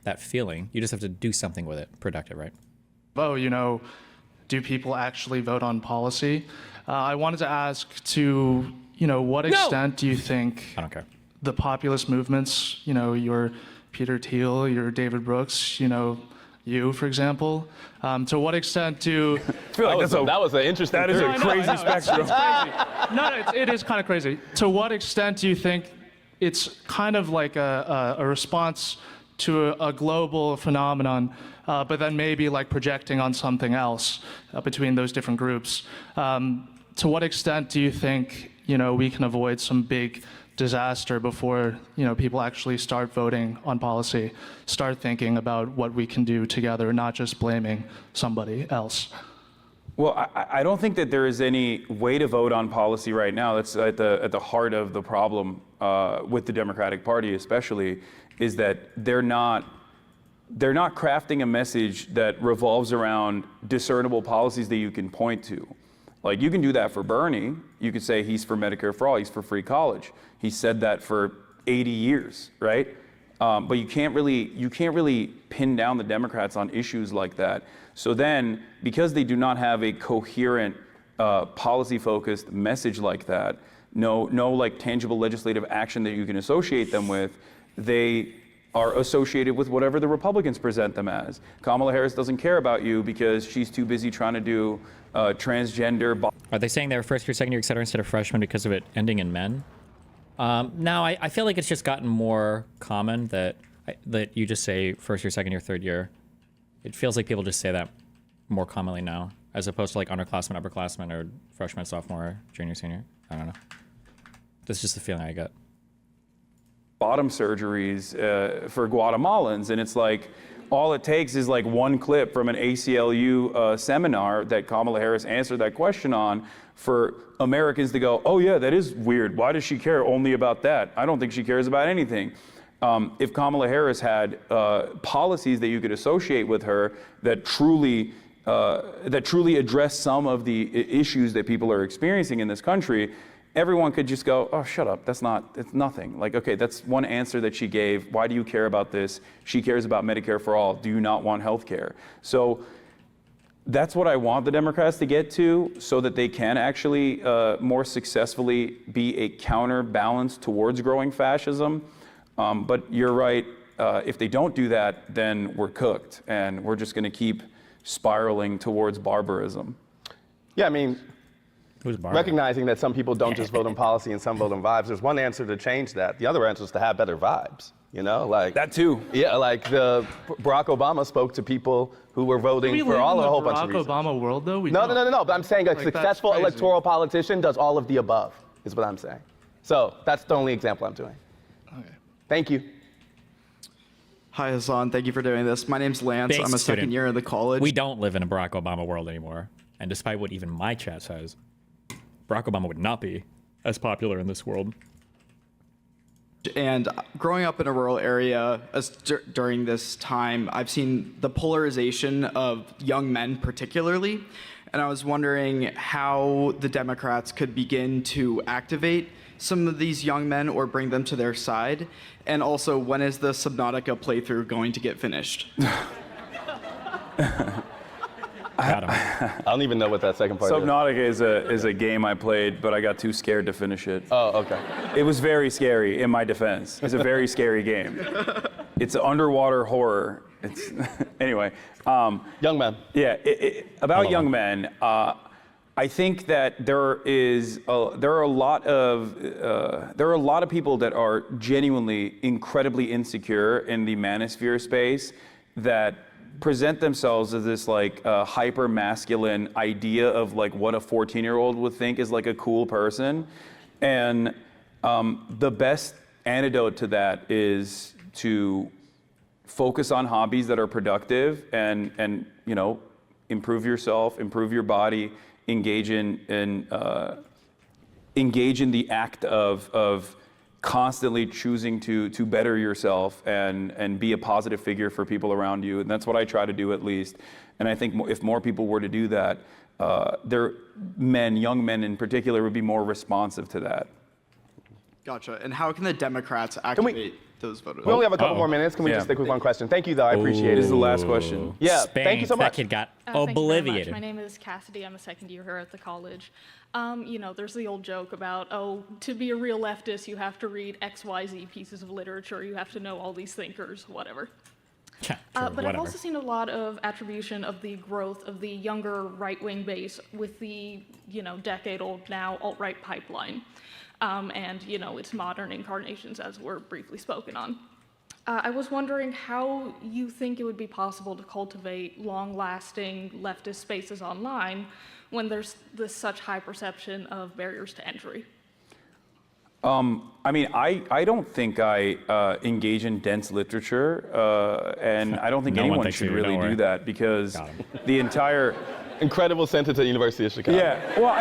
that feeling. You just have to do something with it, productive, right? Oh, you know, do people actually vote on policy? I wanted to ask to, you know, what extent do you think I don't care. The populist movements, you know, your Peter Thiel, your David Brooks, you know, you, for example, to what extent do... I feel like that was an interesting... That is a crazy spectrum. It's crazy. No, it is kind of crazy. To what extent do you think it's kind of like a response to a global phenomenon, but then maybe like projecting on something else between those different groups? To what extent do you think, you know, we can avoid some big disaster before people actually start voting on policy, start thinking about what we can do together, not just blaming somebody else. Well, I don't think that there is any way to vote on policy right now. That's at the heart of the problem with the Democratic Party, especially, is that they're not crafting a message that revolves around discernible policies that you can point to. Like, you can do that for Bernie. You could say he's for Medicare for all, he's for free college. He said that for 80 years, right? But you can't really pin down the Democrats on issues like that. So then, because they do not have a coherent, policy-focused message like that, no like tangible legislative action that you can associate them with, they are associated with whatever the Republicans present them as. Kamala Harris doesn't care about you because she's too busy trying to do transgender. Are they saying they're first year, second year, et cetera, instead of freshmen because of it ending in men? No, I feel like it's just gotten more common that you just say first year, second year, third year. It feels like people just say that more commonly now, as opposed to like underclassmen, upperclassmen, or freshman, sophomore, junior, senior. I don't know. That's just the feeling I get. Bottom surgeries for Guatemalans, and it's like all it takes is like one clip from an ACLU seminar that Kamala Harris answered that question on for Americans to go, oh yeah, that is weird. Why does she care only about that? I don't think she cares about anything. If Kamala Harris had policies that you could associate with her that truly address some of the issues that people are experiencing in this country, everyone could just go, oh, shut up, it's nothing. Like, okay, that's one answer that she gave. Why do you care about this? She cares about Medicare for all. Do you not want health care? So that's what I want the Democrats to get to, so that they can actually more successfully be a counterbalance towards growing fascism. But you're right, if they don't do that, then we're cooked, and we're just gonna keep spiraling towards barbarism. Yeah, I mean, recognizing that some people don't just vote on policy and some vote on vibes, there's one answer to change that. The other answer is to have better vibes, like. That too. Yeah, like Barack Obama spoke to people who were voting for all a whole bunch of reasons. Barack Obama world, though? No, but I'm saying a successful electoral politician does all of the above, is what I'm saying. So that's the only example I'm doing. Okay. Thank you. Hi, Hasan. Thank you for doing this. My name's Lance. I'm a second year in the college. We don't live in a Barack Obama world anymore. And despite what even my chat says, Barack Obama would not be as popular in this world. And growing up in a rural area during this time, I've seen the polarization of young men particularly. And I was wondering how the Democrats could begin to activate some of these young men or bring them to their side. And also, when is the Subnautica playthrough going to get finished? I don't even know what that second part is. Subnautica is a game I played, but I got too scared to finish it. Oh, okay. It was very scary, in my defense. It's a very scary game. It's underwater horror. It's anyway. Young men. Yeah, about young men. I think that there are a lot of people that are genuinely incredibly insecure in the manosphere space that present themselves as this like hyper masculine idea of like what a 14-year-old would think is like a cool person, and the best antidote to that is to focus on hobbies that are productive and improve yourself, improve your body, engage in the act of constantly choosing to better yourself and be a positive figure for people around you. And that's what I try to do, at least. And I think if more people were to do that, young men in particular, would be more responsive to that. Gotcha. And how can the Democrats activate those voters? We only have a couple more minutes. Can we just stick with one question? Thank you, though. I appreciate it. This is the last question. Yeah, thank you so much. That kid got Thank you very much. obliviated. My name is Cassidy. I'm a second year here at the college. There's the old joke about, to be a real leftist, you have to read XYZ pieces of literature. You have to know all these thinkers, whatever. But I've also seen a lot of attribution of the growth of the younger right-wing base with the, decade-old now alt-right pipeline. And its modern incarnations, as were briefly spoken on. I was wondering how you think it would be possible to cultivate long-lasting leftist spaces online when there's such high perception of barriers to entry. I mean, I don't think I engage in dense literature, and I don't think No one anyone thinks should you do, really don't worry. do that because the entire incredible sentence at University of Chicago. Yeah, well,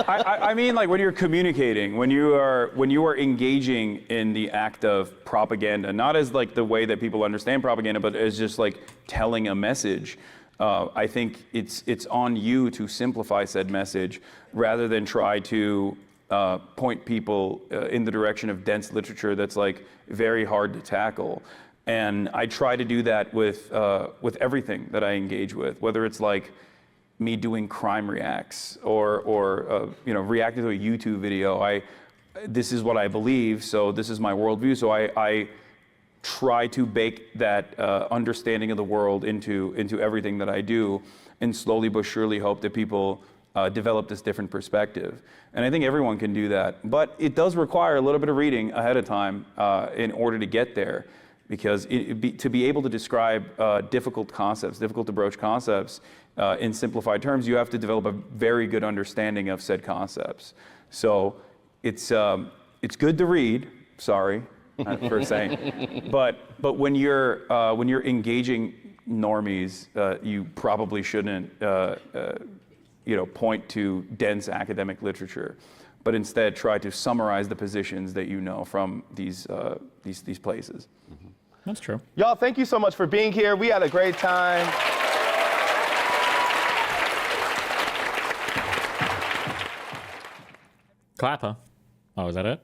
I mean, like when you're communicating, when you are engaging in the act of propaganda, not as like the way that people understand propaganda, but as just like telling a message. I think it's on you to simplify said message rather than try to point people in the direction of dense literature that's like very hard to tackle. And I try to do that with everything that I engage with, whether it's like me doing crime reacts or you know, reacting to a YouTube video. This is what I believe, so this is my worldview. So I try to bake that understanding of the world into everything that I do, and slowly but surely hope that people develop this different perspective. And I think everyone can do that, but it does require a little bit of reading ahead of time in order to get there. Because to be able to describe difficult concepts, difficult to broach concepts in simplified terms, you have to develop a very good understanding of said concepts. So it's good to read. Sorry for saying, but when you're engaging normies, you probably shouldn't point to dense academic literature, but instead try to summarize the positions that you know from these places. That's true. Y'all, thank you so much for being here. We had a great time. Clap, huh? Oh, is that it?